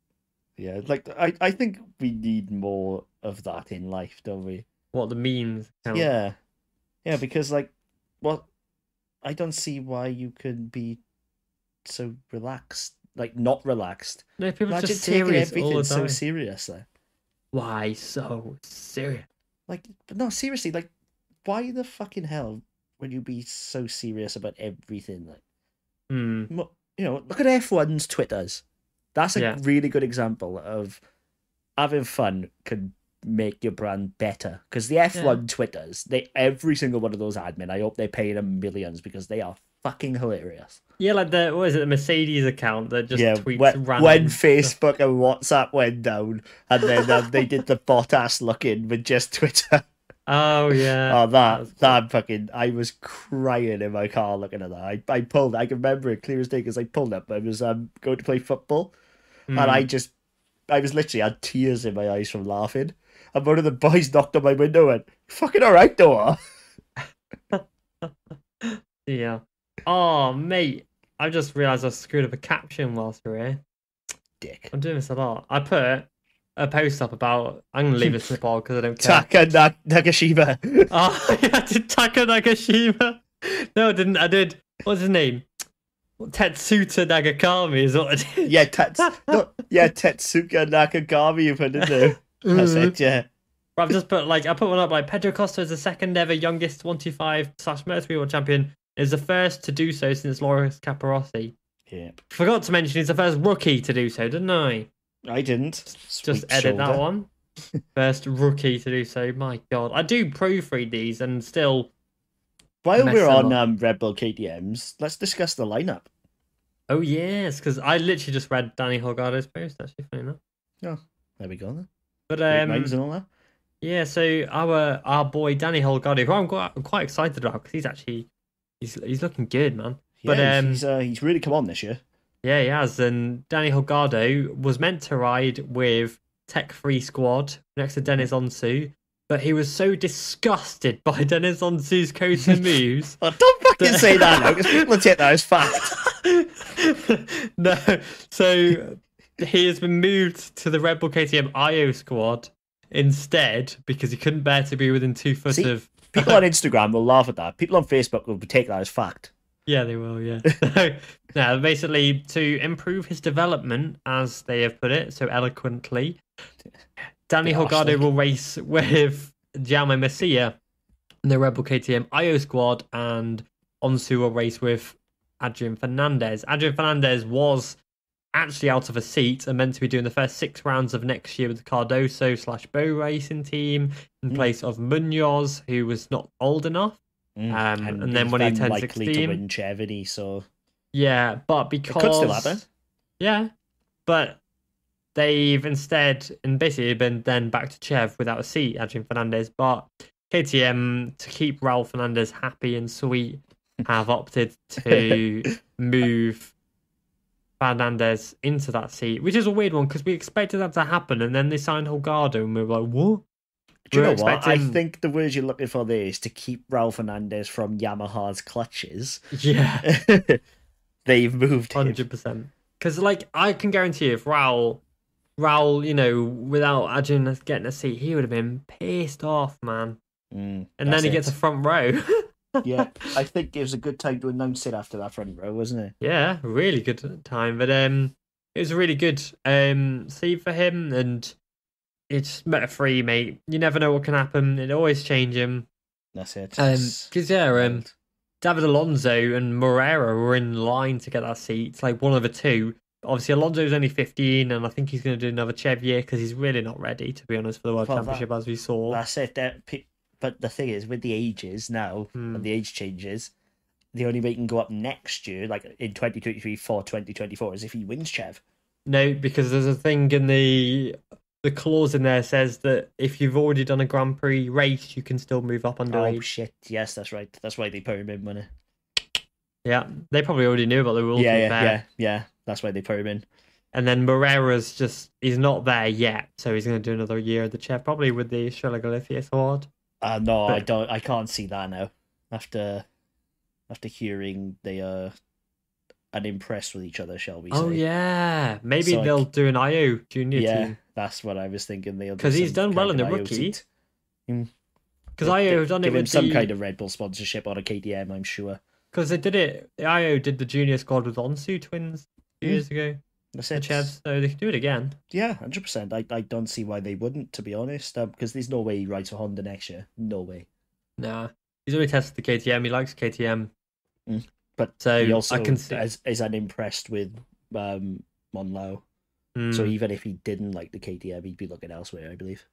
yeah, like I think we need more of that in life, don't we? What, the memes account? Yeah, because like, I don't see why you could be so relaxed, like not relaxed. No, people are Imagine just taking serious all everything the so time. seriously. Why so serious? Like, but no, seriously, like, why the fucking hell would you be so serious about everything? Like, you know, look at F1's Twitters. That's a really good example of having fun can make your brand better. Because the F1 Twitters, every single one of those admin, I hope they're paying them millions because they are fucking hilarious. Yeah, like the Mercedes account that just tweets random when Facebook and WhatsApp went down, and then they did the Bottas look-in with just Twitter. Oh yeah. Oh, that fucking! I was crying in my car looking at that. I pulled. I can remember it clear as day because I pulled up. I was going to play football, and I was literally had tears in my eyes from laughing. And one of the boys knocked on my window and went, "Fucking alright, though." Yeah. Oh, mate, I just realised I screwed up a caption whilst we were here. Dick. I'm doing this a lot. I put a post up about... I'm going to leave this in the pod because I don't care. Taka Nagashima. Oh, yeah, I did Taka Nagashima. No, I didn't. I did... What's his name? Tetsuta Nagakami is what I did. Yeah, Tetsuka Nakagami you put in there. That's it, yeah. I've just put, I put one up, Pedro Costa is the second ever youngest 125/Moto3 World Champion. Is the first to do so since Loris Capirossi. Yeah. Forgot to mention he's the first rookie to do so, didn't I? I didn't. Just edit that one. First rookie to do so. My God. I do proofread these and still... While we're on Red Bull KTMs, let's discuss the lineup. Oh, yes, because I literally just read Danny Holgado's post, actually, funny enough. Oh, there we go then. But, and all that. Yeah, so our boy Danny Holgado, who I'm quite excited about because he's actually... He's looking good, man. Yeah, but he's really come on this year. Yeah, he has. And Danny Holgado was meant to ride with Tech 3 Squad next to Dennis Onsu, but he was so disgusted by Dennis Onsu's coaching moves. Oh, don't fucking say that now, because people will take that as fact. No, so he has been moved to the Red Bull KTM IO Squad instead because he couldn't bear to be within 2 foot of... People on Instagram will laugh at that. People on Facebook will take that as fact. Yeah, they will, yeah. No, basically, to improve his development, as they have put it so eloquently, Danny Holgado will race with Jaume Masia in the Red Bull KTM IO Squad, and Onsu will race with Adrian Fernandez. Adrian Fernandez was actually out of a seat and meant to be doing the first 6 rounds of next year with the Cardoso/Bow Racing team in place of Munoz, who was not old enough. And then when he turned 16, to win Chevy, so yeah, but because it could still happen. Yeah, but they've instead and basically been then back to Chev without a seat, Adrian Fernandez. But KTM, to keep Raul Fernandez happy and sweet, have opted to move Fernandez into that seat, which is a weird one because we expected that to happen, and then they signed Holgado, and we were like, "What?" Do you know what? I think the word you're looking for there is to keep Raul Fernandez from Yamaha's clutches. Yeah, they've moved 100%. Because I can guarantee if Raul, without Adrian getting a seat, he would have been pissed off, man. And then he gets a front row. Yeah, I think it was a good time to announce it after that front row, wasn't it? Yeah, really good time. But it was a really good seat for him, and it's Moto3, mate. You never know what can happen. It always changing. That's it. Because David Alonso and Moreira were in line to get that seat. It's like one of the two. Obviously, Alonso's only 15, and I think he's going to do another Chev year because he's really not ready, to be honest, for the World Championship, as we saw. That's it. But the thing is, with the ages now, and the age changes, the only way he can go up next year, like in 2023 for 2024, is if he wins Chev. No, because there's a thing in the clause in there says that if you've already done a Grand Prix race, you can still move up underage. Oh, shit. Yes, that's right. That's why they put him in, wasn't it? Yeah, they probably already knew about the rules. Yeah. That's why they put him in. And then Moreira's he's not there yet, so he's going to do another year of the Chev, probably with the Estrella Galicia award. No, I don't. I can't see that now. After hearing they are unimpressed with each other, shall we say? Oh yeah, maybe they'll do an IO junior team. Yeah, that's what I was thinking. Because he's done well in the rookie. Because IO have done it with some kind of Red Bull sponsorship on a KTM, I'm sure. Because they did it. The IO did the junior squad with Onsu twins 2 years ago. That's The it. Chevs, so they can do it again. Yeah, 100%. I don't see why they wouldn't, to be honest. Because there's no way he rides for Honda next year. No way. Nah, he's already tested the KTM. He likes KTM. But So he also I can see. is unimpressed with Monlau. So even if he didn't like the KTM, he'd be looking elsewhere, I believe.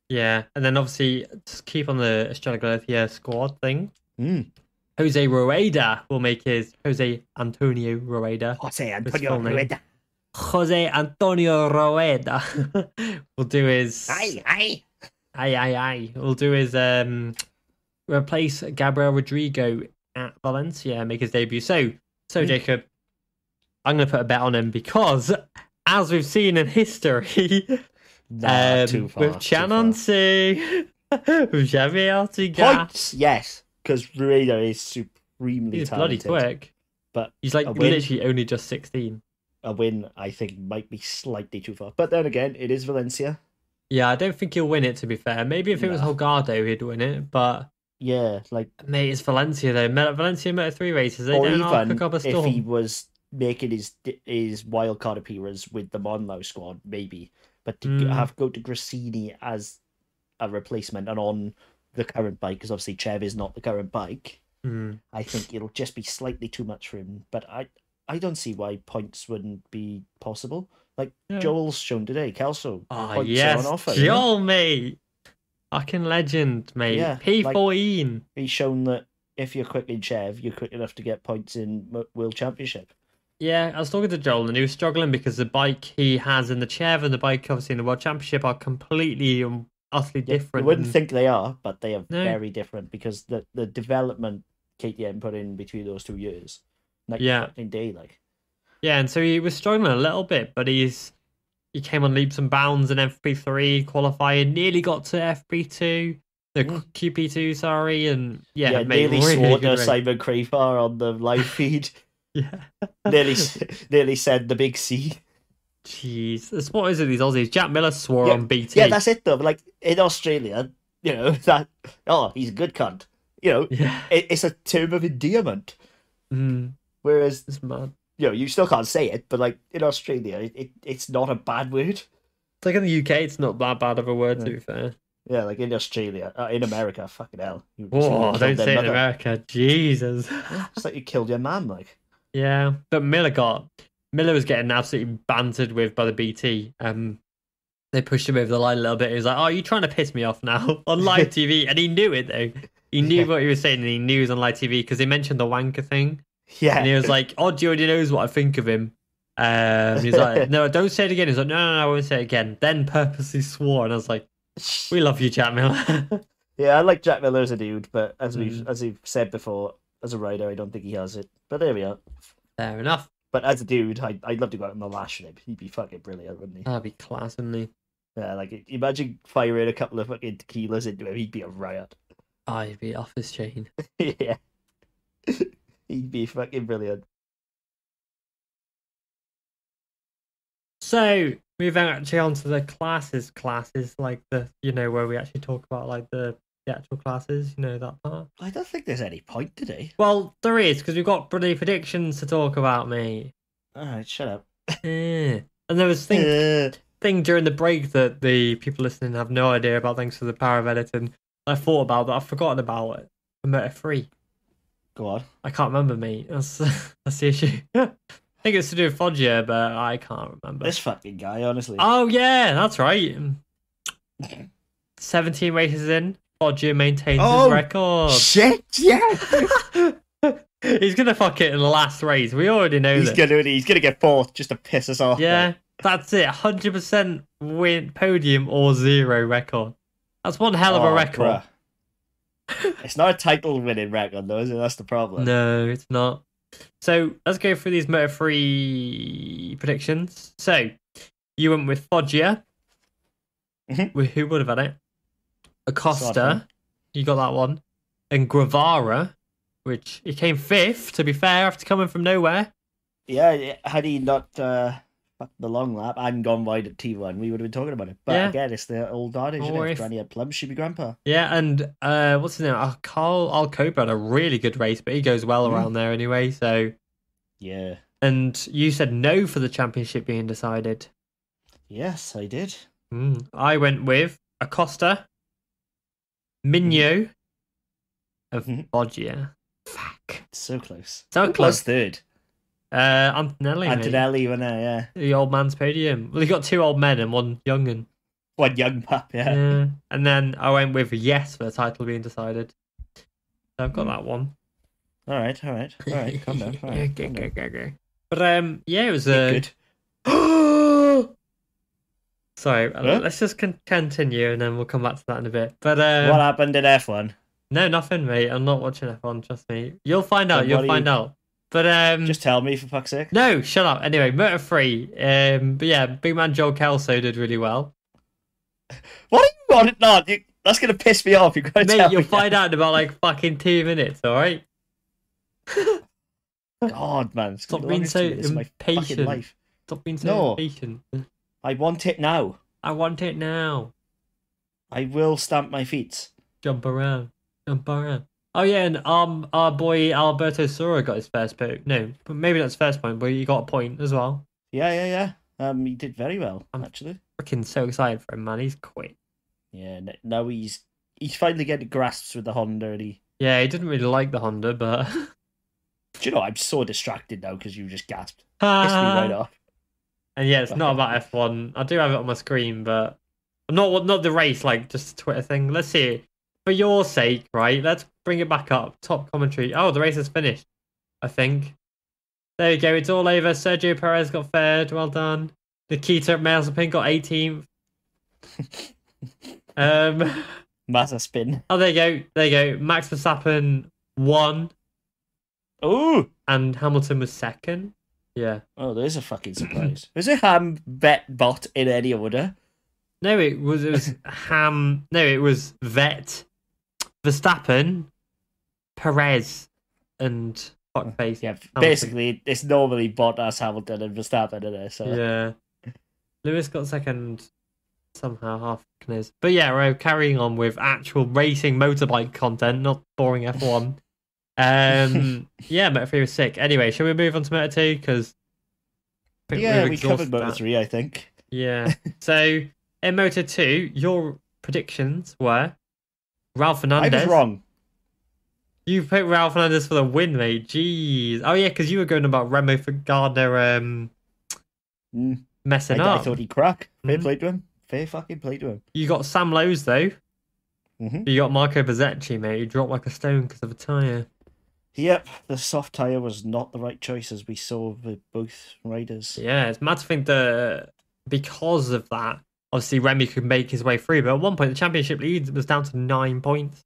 Yeah, and then obviously to keep on the Estrella Galicia squad thing. Mm. Jose Rueda will make his Jose Antonio Rueda. Jose Antonio Rueda. Jose Antonio Rueda will do his. Aye. Will do his replace Gabriel Rodrigo at Valencia, make his debut. So Jacob, I'm going to put a bet on him because, as we've seen in history, Too far, with Chanonsi, with Xavier Artigas, points, yes, because Rueda is supremely he's talented. bloody quick. But He's like literally only just 16. A win, I think, might be slightly too far. But then again, it is Valencia. Yeah, I don't think he'll win it, to be fair. Maybe if it was Holgado, he'd win it, but... Yeah, like... Mate, it's Valencia, though. Valencia Moto3 races, they or don't even cook up a storm. if he was making his wildcard appearance with the Monlau squad, maybe. But to go to Grassini as a replacement and on the current bike, because obviously Chev is not the current bike, I think it'll just be slightly too much for him. But I don't see why points wouldn't be possible. Like Joel's shown today, Kelso. Oh, yes, on offer, Joel, mate. Fucking legend, mate. Yeah, P14. Like, he's shown that if you're quick in Chev, you're quick enough to get points in World Championship. Yeah, I was talking to Joel and he was struggling because the bike he has in the Chev and the bike obviously in the World Championship are completely and utterly different. You wouldn't think they are, but they are very different because the development KTM put in between those 2 years. Like fucking day, like. Yeah, and so he was struggling a little bit, but he came on leaps and bounds in FP3 qualifying, nearly got to FP2, the QP2, sorry, and made nearly really swore good to Simon Crafar on the live feed. nearly said the big C. Jeez, what is it? These Aussies. Jack Miller swore on BT. Yeah, that's it though. Like in Australia, that he's a good cunt. It's a term of endearment. Whereas it's mad. You still can't say it, but like in Australia, it's not a bad word. It's like in the UK, it's not that bad of a word, to be fair. Yeah, like in Australia, in America, fucking hell. Whoa, don't say it in America, Jesus. It's like you killed your man, like. Yeah, but Miller was getting absolutely bantered with by the BT. They pushed him over the line a little bit. He was like, "Oh, you're trying to piss me off now on live TV," and he knew it though. He knew what he was saying, and he knew he was on live TV because they mentioned the wanker thing. Yeah. And he was like, Oddie already knows what I think of him. He's like, no, don't say it again. He's like, no, I won't say it again. Then purposely swore. And I was like, we love you, Jack Miller. Yeah, I like Jack Miller as a dude, but as we've said before, as a rider, I don't think he has it. But there we are. Fair enough. But as a dude, I'd love to go out on the lash with him. He'd be fucking brilliant, wouldn't he? That'd be class, wouldn't he? Yeah, like, imagine firing a couple of fucking tequilas into him. He'd be a riot. Oh, he'd be off his chain. Yeah. He'd be fucking brilliant. So, moving actually on to the classes, like the, where we actually talk about like the actual classes, that part. I don't think there's any point today. Well, there is, because we've got bloody predictions to talk about, mate. Alright, shut up. And there was thing during the break that the people listening have no idea about thanks to the power of editing. I thought about that, I've forgotten about it. For Moto3. Go on. I can't remember, mate. That's the issue. I think it's to do with Foggia, but I can't remember. This fucking guy, honestly. Oh, yeah, that's right. 17 races in, Foggia maintains his record. Shit, yeah! He's going to fuck it in the last race. We already know He's going to get fourth just to piss us off. Yeah, mate. That's it. 100% win, podium or zero record. That's one hell of a record. Bruh. It's not a title winning record though, is it? That's the problem. No, it's not. So let's go through these Moto3 predictions. So you went with Foggia. Who would have had it? Acosta. You got that one. And Guevara, which he came fifth, to be fair, after coming from nowhere. Yeah, had he not Fuck the long lap and gone wide at T1, we would have been talking about it. But again, it's the old adage, isn't it? Granny had plums, she'd be grandpa. Yeah, and what's his name? Carl Alcoba had a really good race, but he goes well around there anyway, so... Yeah. And you said no for the championship being decided. Yes, I did. I went with Acosta, Minho, and Foggia. Fuck. So close. So Who close. was third? Antonelli went there, yeah. The old man's podium. Well, he got 2 old men and 1 young'un. One young pup, yeah. And then I went with yes for the title being decided. So I've got that one. All right. Calm down. All right, go. But yeah, it was good. Sorry, let's just continue and then we'll come back to that in a bit. But what happened in F1? No, nothing, mate. I'm not watching F1. Trust me. You'll find out. You'll find out. But just tell me, for fuck's sake. No, shut up. Anyway, Moto3. But yeah, big man Joel Kelso did really well. What are you on it? No, that's gonna piss me off. You'll find out in about like fucking 2 minutes. All right. God, man, stop being so impatient. Stop being so impatient. I want it now. I want it now. I will stamp my feet. Jump around. Oh yeah, and our boy Alberto Sora got his first point. No, maybe not his first point, but he got a point as well. Yeah. He did very well, actually. Freaking so excited for him, man. He's quick. Yeah, now he's finally getting grasps with the Honda, and he didn't really like the Honda, but do you know, I'm so distracted now because you just gasped. Pissed me right off. And yeah, it's not about F1. I do have it on my screen, but not the race, like just a Twitter thing. Let's see it. For your sake, right? Let's bring it back up. Top commentary. Oh, the race is finished, I think. There you go. It's all over. Sergio Perez got third. Well done. Nikita Mazepin got 18th. Mazepin. Oh, there you go. Max Verstappen won. Ooh. And Hamilton was second. Yeah. Oh, there's a fucking surprise. Was it Ham, Vet, Bot in any order? No, it was Ham. No, it was Vet, Verstappen, Perez, and fuckface. Yeah, basically, it's normally Bottas, Hamilton, and Verstappen in there. So yeah, Lewis got second somehow, half his. But yeah, we're carrying on with actual racing motorbike content, not boring F1. Yeah, Moto3 was sick. Anyway, shall we move on to Moto2? Because we covered Moto3, I think. Yeah. So in Moto2, your predictions were Ralph Fernandez. I was wrong. You picked Ralph Fernandez for the win, mate. Jeez. Oh yeah, because you were going about Remo for Gardner messing up. I thought he'd crack. Fair play to him. Fair fucking play to him. You got Sam Lowes though. You got Marco Bezzecchi, mate. You dropped like a stone because of a tyre. Yep, the soft tyre was not the right choice, as we saw with both riders. Yeah, it's mad to think that because of that, obviously Remy could make his way through, but at one point the championship lead was down to 9 points.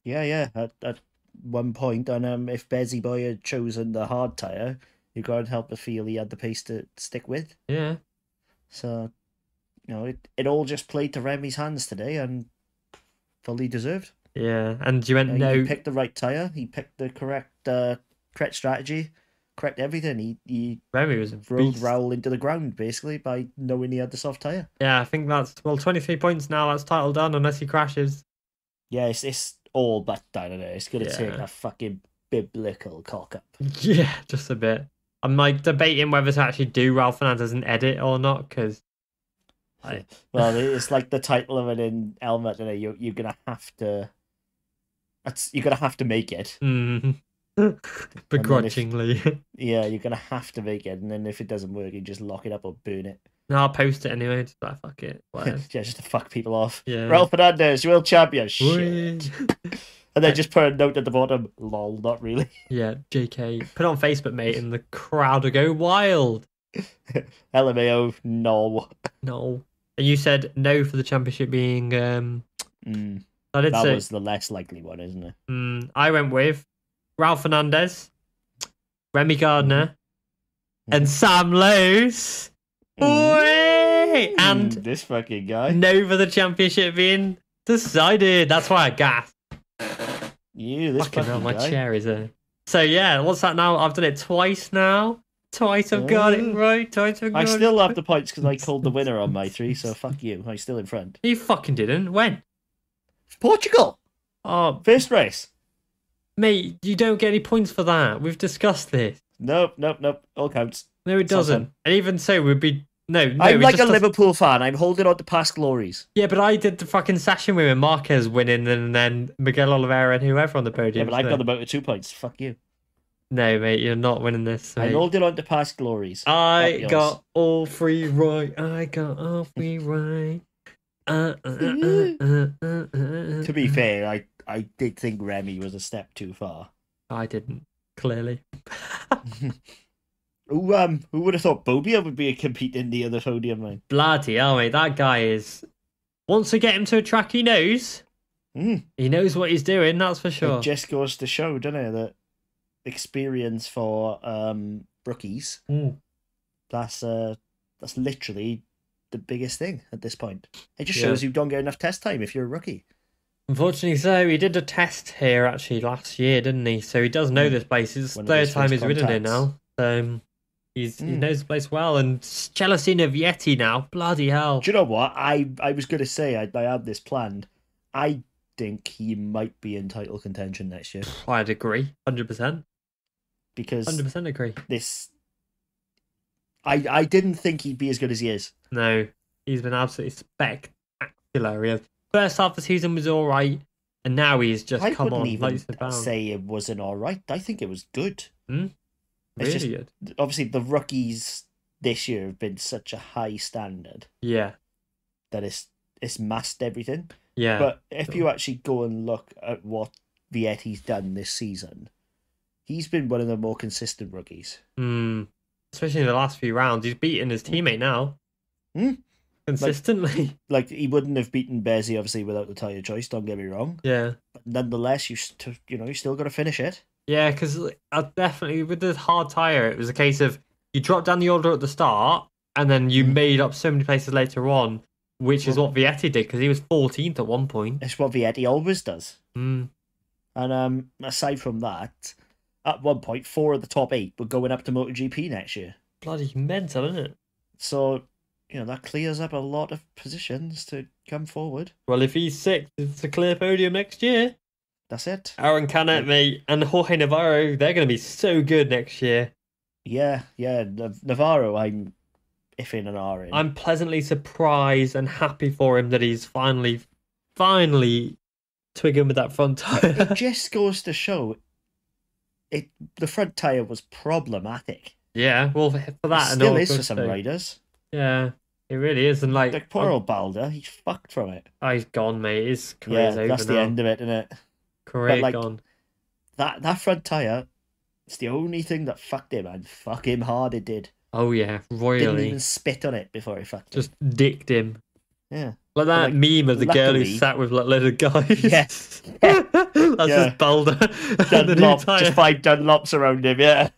Yeah, at one point, and if Bezzy Boy had chosen the hard tyre, you can't help but feel he had the pace to stick with. Yeah. So, it all just played to Remy's hands today, and fully deserved. Yeah, and you went no. He picked the right tyre. He picked the correct strategy, correct everything. He Remy was a rode Raoul into the ground basically by knowing he had the soft tyre. Yeah, I think that's 23 points now. That's title done unless he crashes. Yeah, it's all but done. It's gonna take a fucking biblical cock up. Yeah, just a bit. I'm like debating whether to actually do Ralph Fernandez an edit or not because. Well, it's like the title of it in Helmet today. You're gonna have to. You're gonna have to make it. Begrudgingly. You're gonna have to make it, and then if it doesn't work, you just lock it up or burn it. No, I'll post it anyway. Just like fuck it. Yeah, just to fuck people off. Yeah. Ralph Fernandez, world champion. Shit. And then just put a note at the bottom. Lol, not really. Yeah, JK. Put it on Facebook, mate, and the crowd will go wild. LMAO, no. No. And you said no for the championship being That was the less likely one, isn't it? I went with Ralph Fernandez, Remy Gardner, and Sam Lowes. And this fucking guy. No for the championship being decided. That's why I gasped. This fucking my guy. chair is there. So yeah, what's that now? I've done it twice now. Twice I've got it right. Twice I've got I it. still have the points because I called the winner on my 3, so fuck you. I'm still in front. You fucking didn't. When? Portugal! Oh, First race. mate, you don't get any points for that. We've discussed this. Nope. All counts. No, it doesn't. And even so, we'd be... No, I'm like a just Liverpool fan. I'm holding on to past glories. Yeah, but I did the fucking session with Marquez winning and then Miguel Oliveira and whoever on the podium. Yeah, but I've got the Moto 2 points. Fuck you. No, mate, you're not winning this. Mate. I'm holding on to past glories. I got all 3 right. I got all 3 right. To be fair, I did think Remy was a step too far. I didn't, clearly. Who would have thought Bobia would be a competing near the podium, man? Bloody hell, mate. That guy is... Once you get him to a track he knows, he knows what he's doing, that's for sure. It just goes to show, doesn't it, that experience for rookies, that's literally the biggest thing at this point. It just shows you don't get enough test time if you're a rookie. Unfortunately so. He did a test here actually last year, didn't he? So he does know this place. It's the third time he's ridden it now. He knows the place well, and jealousy of Vietti now. Bloody hell. Do you know what? I was going to say, I had this planned. I think he might be in title contention next year. I'd agree. 100%. Because 100% agree. I didn't think he'd be as good as he is. No, he's been absolutely spectacular. First half of the season was all right, and now he's just come on. I wouldn't even say it wasn't all right. I think it was good. Really good. Obviously, the rookies this year have been such a high standard. Yeah. That it's masked everything. Yeah. But if you actually go and look at what Vietti's done this season, he's been one of the more consistent rookies. Especially in the last few rounds. He's beaten his teammate now. Consistently. Like he wouldn't have beaten Bezzi, obviously, without the tyre choice, don't get me wrong. Yeah. But nonetheless, you still got to finish it. Yeah, because definitely with the hard tyre, it was a case of you dropped down the order at the start, and then you made up so many places later on, which is what Vietti did, because he was 14th at one point. It's what Vietti always does. And aside from that, at one point, 4 of the top 8 were going up to MotoGP next year. Bloody mental, isn't it? So, that clears up a lot of positions to come forward. Well, if he's 6th, it's a clear podium next year. That's it. Aaron Canet, mate, and Jorge Navarro, they're going to be so good next year. Yeah. Navarro, I'm iffing and ahhing. I'm pleasantly surprised and happy for him that he's finally twigging with that front tyre. It just goes to show the front tyre was problematic. Yeah, well, for that, it still is for some riders. Yeah, it really is. And like poor old Balder, he's fucked from it. Oh, he's gone, mate. His career's over that's now. The end of it, isn't it? Career gone. That front tyre, it's the only thing that fucked him, and fuck him hard it did. Oh yeah, royally. Didn't even spit on it before he fucked him. Just dicked him. Yeah. Like that meme of the girl who sat with like little guys. Yeah. That's just Balder. Dunlop, just 5 Dunlops around him, yeah.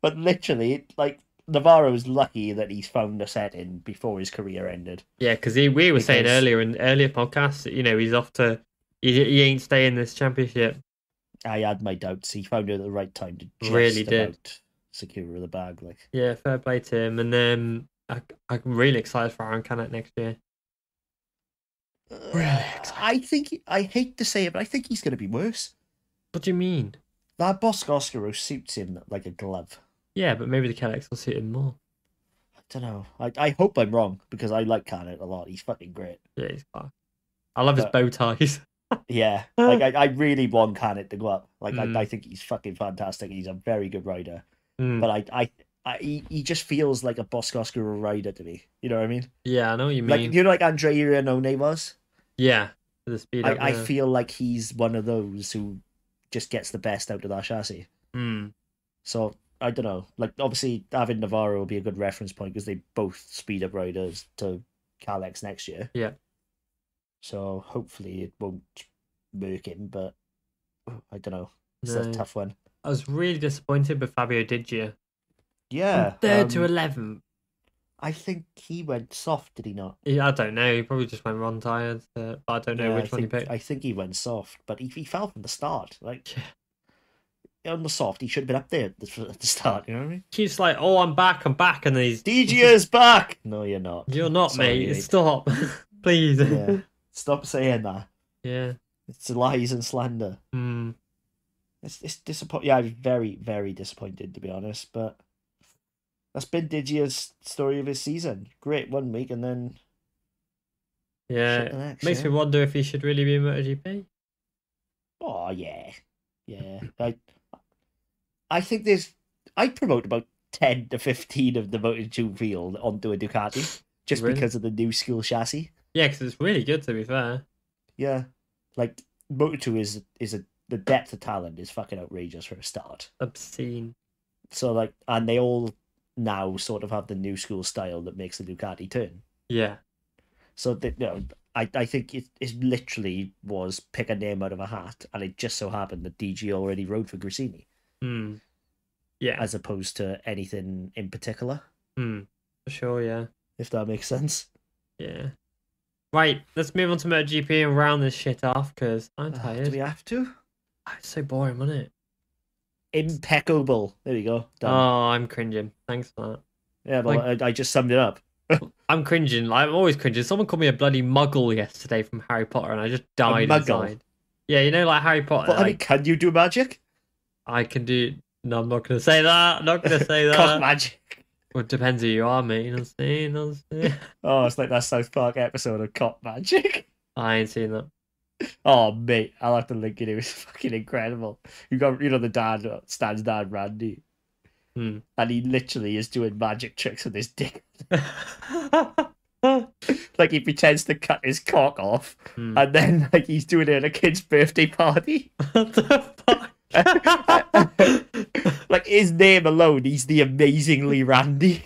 But literally, like, Navarro's lucky that he's found a setting before his career ended. Yeah, because we were saying earlier in earlier podcasts, he's off to... He ain't staying this championship. I had my doubts. He found it at the right time to just about secure the bag. Like, yeah, fair play to him. And I'm really excited for Aaron Canet next year. Really excited. I hate to say it, but I think he's going to be worse. What do you mean? That Bosco suits him like a glove. Yeah, but maybe the Canex will suit him more. I don't know. I hope I'm wrong, because I like Canet a lot. He's fucking great. Yeah, he's class. I love his bow ties. Yeah, like I really want Canet to go up. Like I think he's fucking fantastic. He's a very good rider. But he just feels like a Bosco rider to me. You know what I mean? Yeah, I know what you mean. Like Andre Iannone was? Yeah, the speed up. I feel like he's one of those who just gets the best out of that chassis. So I don't know. Like, obviously, having Navarro will be a good reference point because they both speed up riders to Calex next year. Yeah. So hopefully it won't murk him, but I don't know. It's a tough one. I was really disappointed with Fabio Digia. Yeah. From 3rd to 11th. I think he went soft, did he not? Yeah, I don't know. He probably just went run tired. But I don't know which one he picked. I think he went soft, but he fell from the start. Like, on the soft, he should have been up there at the start. You know what I mean? Keeps like, oh, I'm back, and then he's DG's back. No, you're not. You're not, Sorry, mate. Stop, please. Yeah. Stop saying that. Yeah. It's lies and slander. It's disappointing. Yeah, I was very, very disappointed, to be honest. But that's been Digia's story of his season. Great 1 week, and then yeah, makes me wonder if he should really be in MotoGP. Oh yeah. I think I'd promote about 10 to 15 of the Moto2 field onto a Ducati just because of the new school chassis. Yeah, because it's really good, to be fair. Yeah, like Moto2 the depth of talent is fucking outrageous for a start. Obscene. So like, and they all now sort of have the new school style that makes the Ducati turn. Yeah. So that I think it literally was pick a name out of a hat, and it just so happened that DG already rode for Grissini. Yeah. As opposed to anything in particular. For sure, yeah. If that makes sense. Yeah. Right, let's move on to MotoGP and round this shit off, because I'm tired. Do we have to? It's so boring, wasn't it? Impeccable. There we go. Done. Oh, I'm cringing. Thanks for that. Yeah, but I just summed it up. I'm cringing. I'm always cringing. Someone called me a bloody muggle yesterday from Harry Potter, and I just died inside. Yeah, you know, like Harry Potter. Well, I mean, can you do magic? I can do... No, I'm not going to say that. I'm not going to say that. Cock magic. Well, it depends who you are, mate. You know what I'm saying? Oh, it's like that South Park episode of Cock Magic. I ain't seen that. Oh, mate, I'll have to link it. It was fucking incredible. You got, the dad, Stan's dad, Randy. And he literally is doing magic tricks with his dick. Like, he pretends to cut his cock off, and then, like, he's doing it at a kid's birthday party. What the fuck? Like, his name alone, he's the Amazingly Randy,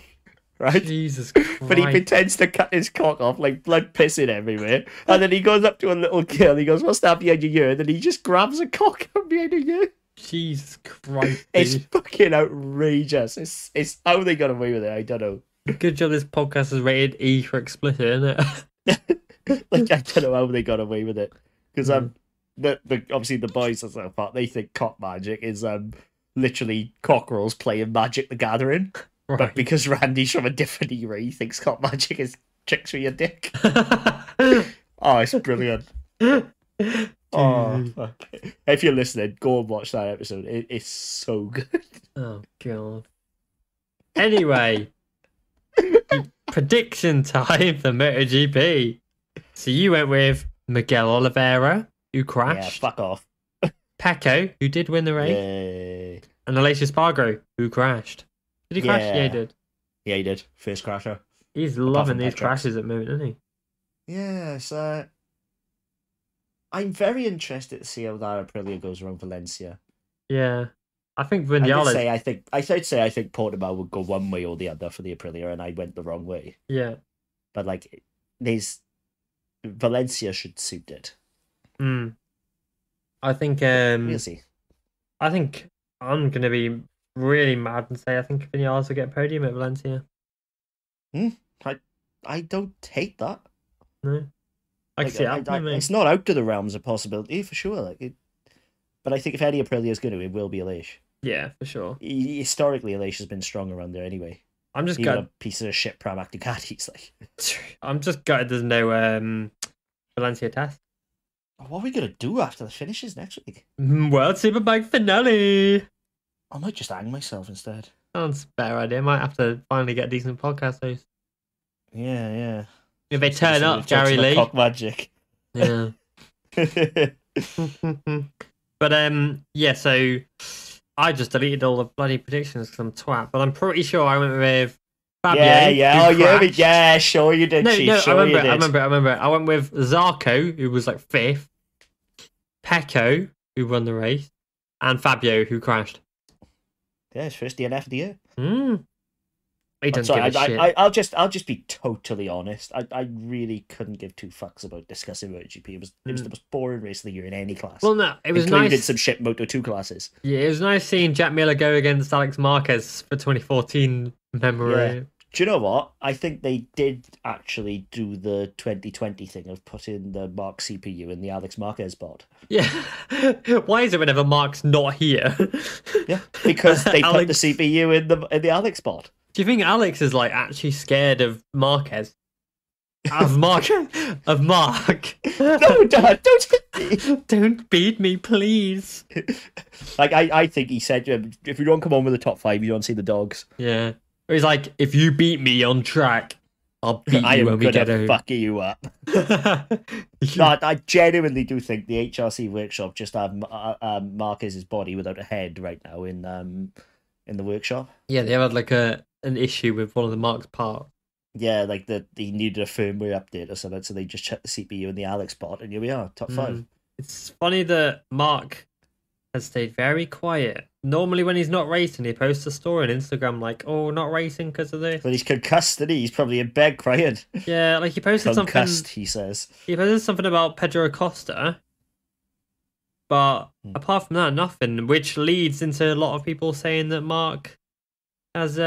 right? Jesus Christ. But he pretends to cut his cock off, like blood pissing everywhere, and then he goes up to a little girl, he goes, "What's that behind your ear?" And then he just grabs a cock out behind her ear. Jesus Christ, it's fucking outrageous. It's how they got away with it, I don't know. Good job this podcast is rated E for explicit, isn't it? Like, I don't know how they got away with it, because obviously the boys as a part, they think cock magic is literally cockerels playing Magic the Gathering, but because Randy's from a different era, he thinks cock magic is tricks with your dick. Oh, it's brilliant. Oh, fuck. If you're listening, go and watch that episode. It's so good. Oh god. Anyway, prediction time for MotoGP. So you went with Miguel Oliveira, who crashed. Yeah, fuck off. Pecco, who did win the race. Yay. And Aleix Espargaro, who crashed. Did he crash? Yeah, he did. Yeah, he did. First crasher. He's loving these crashes at the moment, isn't he? Yes. I'm very interested to see how that Aprilia goes around Valencia. Yeah. I think Vinales... I'd say I think Portimao would go one way or the other for the Aprilia, and I went the wrong way. Yeah. But, like, Valencia should suit it. I think... we'll see. I think I'm going to be really mad and say I think Vinales will get a podium at Valencia. I don't hate that. No. I can see it happening. It's not out to the realms of possibility, for sure. But I think if any Aprilia is going to, it will be Aleix. Yeah, for sure. Historically, Aleix has been strong around there anyway. I'm just gutted. A piece of shit Pramac Ducatis, like. I'm just gutted there's no Valencia test. What are we going to do after the finishes next week? World Superbike finale! I might just hang myself instead. Sounds a better idea. I might have to finally get a decent podcast host. Yeah. If they turn up, Gary Lee. Cock magic. Yeah. But yeah, so I just deleted all the bloody predictions because I'm twat. But I'm pretty sure I went with Fabio. Yeah, sure you did. No, I remember. I went with Zarco, who was like 5th, Pecco, who won the race, and Fabio, who crashed. Yeah, his first DNF of the year. He doesn't give a shit. I'll just be totally honest. I really couldn't give two fucks about discussing MotoGP. It was the most boring race of the year in any class. Well, no, it was included nice. Some shit Moto2 classes. Yeah, it was nice seeing Jack Miller go against Alex Marquez for 2014 memory. Do you know what? I think they did actually do the 2020 thing of putting the Mark CPU in the Alex Marquez spot. Yeah. Why is it whenever Mark's not here? Yeah, because they put the Alex- CPU in the Alex spot. Do you think Alex is like actually scared of Marquez? Of Mark? Of Mark? No, Dad, don't hit me. Don't beat me, please. Like, I think he said, if you don't come on with the top 5, you don't see the dogs. Yeah. Or he's like, if you beat me on track, I'll beat you when we get home. Fuck you up. No, I genuinely do think the HRC workshop just have Marquez's body without a head right now in the workshop. Yeah, they had like an issue with one of the Mark's parts. Yeah, like he needed a firmware update or something, so they just checked the CPU in the Alex spot, and here we are, top 5. It's funny that Mark has stayed very quiet. Normally when he's not racing, he posts a story on Instagram like, oh, not racing because of this. But he's concussed, and he's probably in bed crying. Yeah, like he posted Concussed, he says. He posted something about Pedro Acosta, but apart from that, nothing, which leads into a lot of people saying that Mark has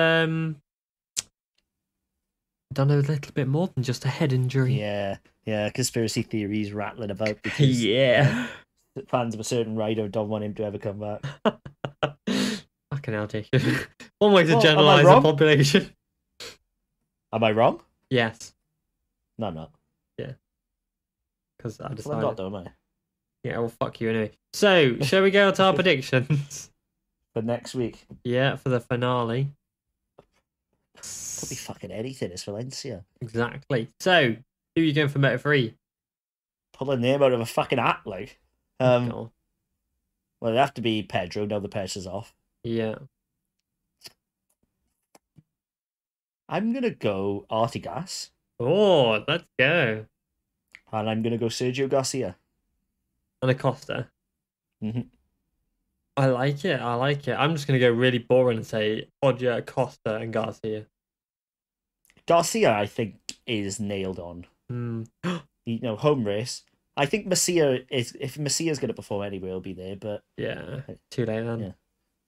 done a little bit more than just a head injury. Yeah, conspiracy theories rattling about because fans of a certain rider don't want him to ever come back. Fucking hell, Jacob. One way to generalise the population. Am I wrong? Yes. No, I'm not. Yeah. Because I decided. Well, I'm not, though, am I? Yeah, well, fuck you anyway. So, shall we go to our predictions? For next week? Yeah, for the finale. Could be fucking anything. It's Valencia. Exactly. So, who are you going for Moto3? Pull a name out of a fucking hat, like. Well, it'd have to be Pedro. Now the pressure's off. Yeah. I'm gonna go Artigas. Oh, let's go. And I'm gonna go Sergio Garcia. And Acosta. Mm-hmm. I like it. I'm just going to go really boring and say Foggia, Acosta, and Garcia. Garcia, I think, is nailed on. Home race. I think Masia is. If Messia's going to perform anyway, he'll be there. But yeah, too late then. Yeah.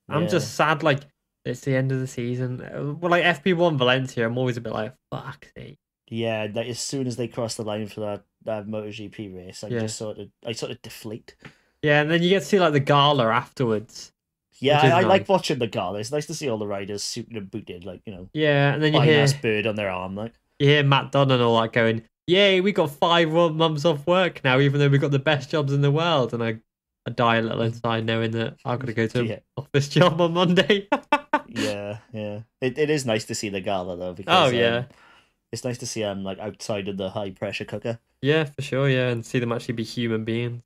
I'm just sad. Like it's the end of the season. Well, like FP1 Valencia, I'm always a bit like fuck sake. Yeah, like as soon as they cross the line for that MotoGP race, I sort of deflate. Yeah, and then you get to see like the gala afterwards. Yeah, I like watching the gala. It's nice to see all the riders suited and booted, like, you know. Yeah, and then you hear bird on their arm, like. You hear Matt Dunn and all that going, yay, we got 5 months off work now, even though we got the best jobs in the world. And I die a little inside knowing that I've got to go to an office job on Monday. Yeah. It is nice to see the gala though, because it's nice to see them like outside of the high pressure cooker. Yeah, for sure. Yeah, and see them actually be human beings.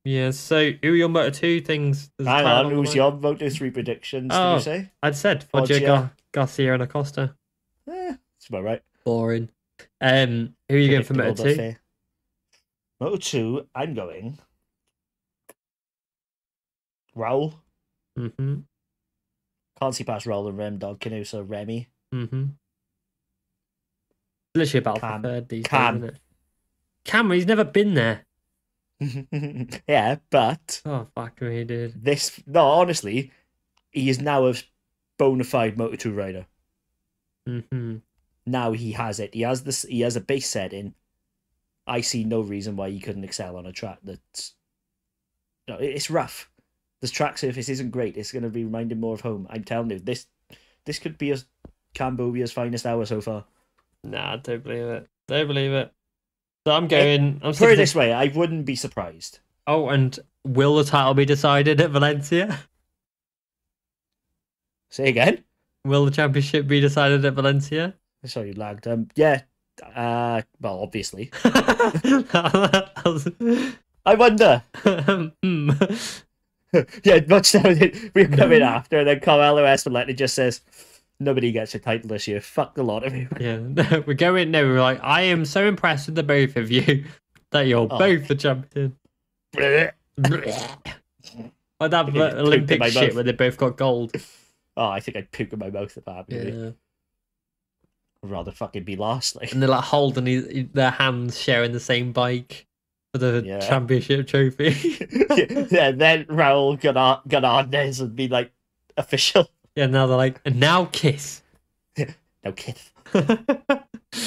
Yeah. So, who are your Moto2 things? Hang on, who's your Moto3 predictions? Did you say? I'd said Foggia, Garcia, and Acosta. That's about right. Boring. Who are you going for Moto2? Moto2, I'm going Raul. Can't see past Raul and Rem Dog Canoe, so Remy. Literally about the third these days, isn't it? Cameron, he's never been there. Yeah, but fuck me, dude. Honestly, he is now a bona fide Moto2 rider. Now he has it. He has a base setting. I see no reason why he couldn't excel on a track that's it's rough. This track surface isn't great. It's going to be reminding more of home. I'm telling you, this could be Cambobia's finest hour so far. Nah, don't believe it. So I'm going. Put it this way, I wouldn't be surprised. Oh, and will the title be decided at Valencia? Say again? Will the championship be decided at Valencia? Sorry, you lagged. Yeah. Well, obviously. I wonder. Yeah, much now we're coming after, and then Carmelo Espeleta just says, nobody gets a title this year. Fuck the lot of you. Yeah, we're like, I am so impressed with the both of you that you're both the champion. Like that Olympic shit where they both got gold. Oh, I think I'd puke in my mouth at that. Really. Yeah. I'd rather fucking be last. Like. And they're like holding their hands, sharing the same bike for the championship trophy. Yeah, then Raul Ganardes would be like official. Yeah, now they're like, and now kiss. No Kith.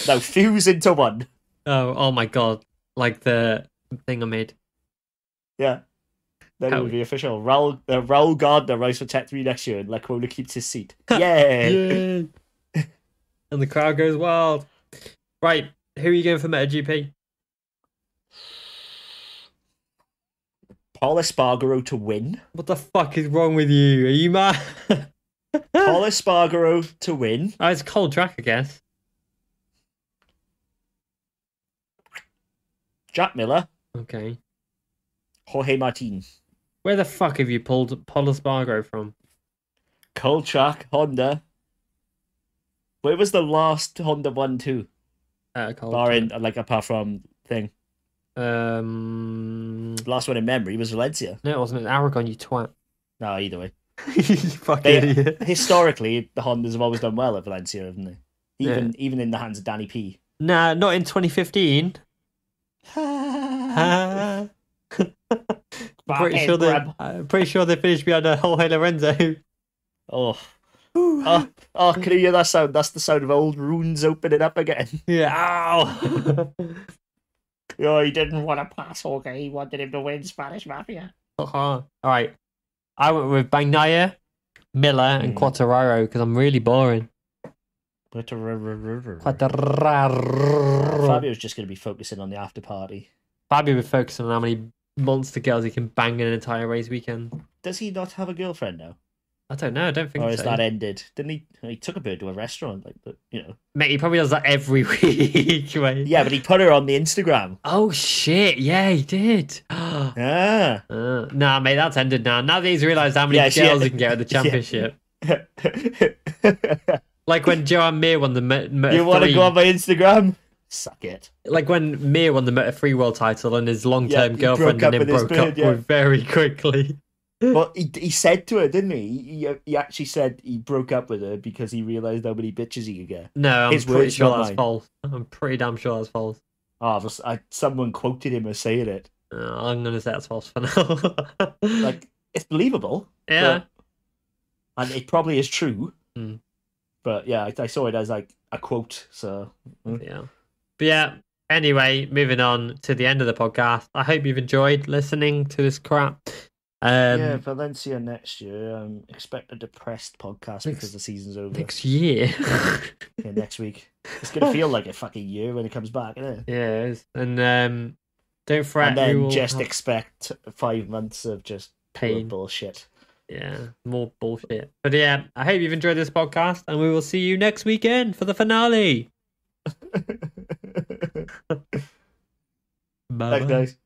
No, fuse into one. Oh my god. Like the thing I made. Yeah. Then it would be official. Raul Gardner rides for Tech 3 next year and Lecona keeps his seat. Yay! And the crowd goes wild. Right, who are you going for MotoGP? Paul Espargaro to win. What the fuck is wrong with you? Are you mad? Paul Espargaro to win. Oh, it's a cold track, I guess. Jack Miller. Okay. Jorge Martin. Where the fuck have you pulled Paul Espargaro from? Cold track, Honda. Where was the last Honda one to? Barring, like, apart from thing. Last one in memory was Valencia. No, it wasn't. It was Aragon, you twat. No, either way. You fucking idiot. Historically, the Hondas have always done well at Valencia, haven't they? Even in the hands of Danny P. Nah, not in 2015. I'm pretty sure they finished behind Jorge Lorenzo. Oh, can you hear that sound? That's the sound of old runes opening up again. Yeah. Ow. Oh, he didn't want to pass Jorge. He wanted him to win Spanish Mafia. All right. I went with Bagnaia, Miller, and Quartararo because I'm really boring. Fabio's just going to be focusing on the after party. Fabio was focusing on how many monster girls he can bang in an entire race weekend. Does he not have a girlfriend now? I don't know. I don't think so. Or is that ended? Didn't he? He took a bird to a restaurant, like, but you know. Mate, he probably does that every week. Mate. Yeah, but he put her on the Instagram. Oh shit! Yeah, he did. Ah. Nah, mate, that's ended now. Now that he's realised how many girls he can get at the championship. Like when Joan Mir won the Moto3. You want to go on my Instagram? Suck it. Like when Mir won the Moto3 world title and his long-term girlfriend and him broke up with very quickly. Well, he said to her, didn't he? He actually said he broke up with her because he realised how many bitches he could get. No, I'm pretty sure that's false. I'm pretty damn sure that's false. Oh, someone quoted him as saying it. I'm going to say that's false for now. Like, it's believable. Yeah. And it probably is true. Mm. But yeah, I saw it as like a quote, so... Yeah. But yeah, anyway, moving on to the end of the podcast. I hope you've enjoyed listening to this crap. Yeah, Valencia next year. Expect a depressed podcast because the season's over. Next year? Yeah, next week. It's going to feel like a fucking year when it comes back, isn't it? Yeah, it is. And don't fret. And then just expect 5 months of just pain. Bullshit. Yeah, more bullshit. But yeah, I hope you've enjoyed this podcast and we will see you next weekend for the finale. Bye. Thanks, guys.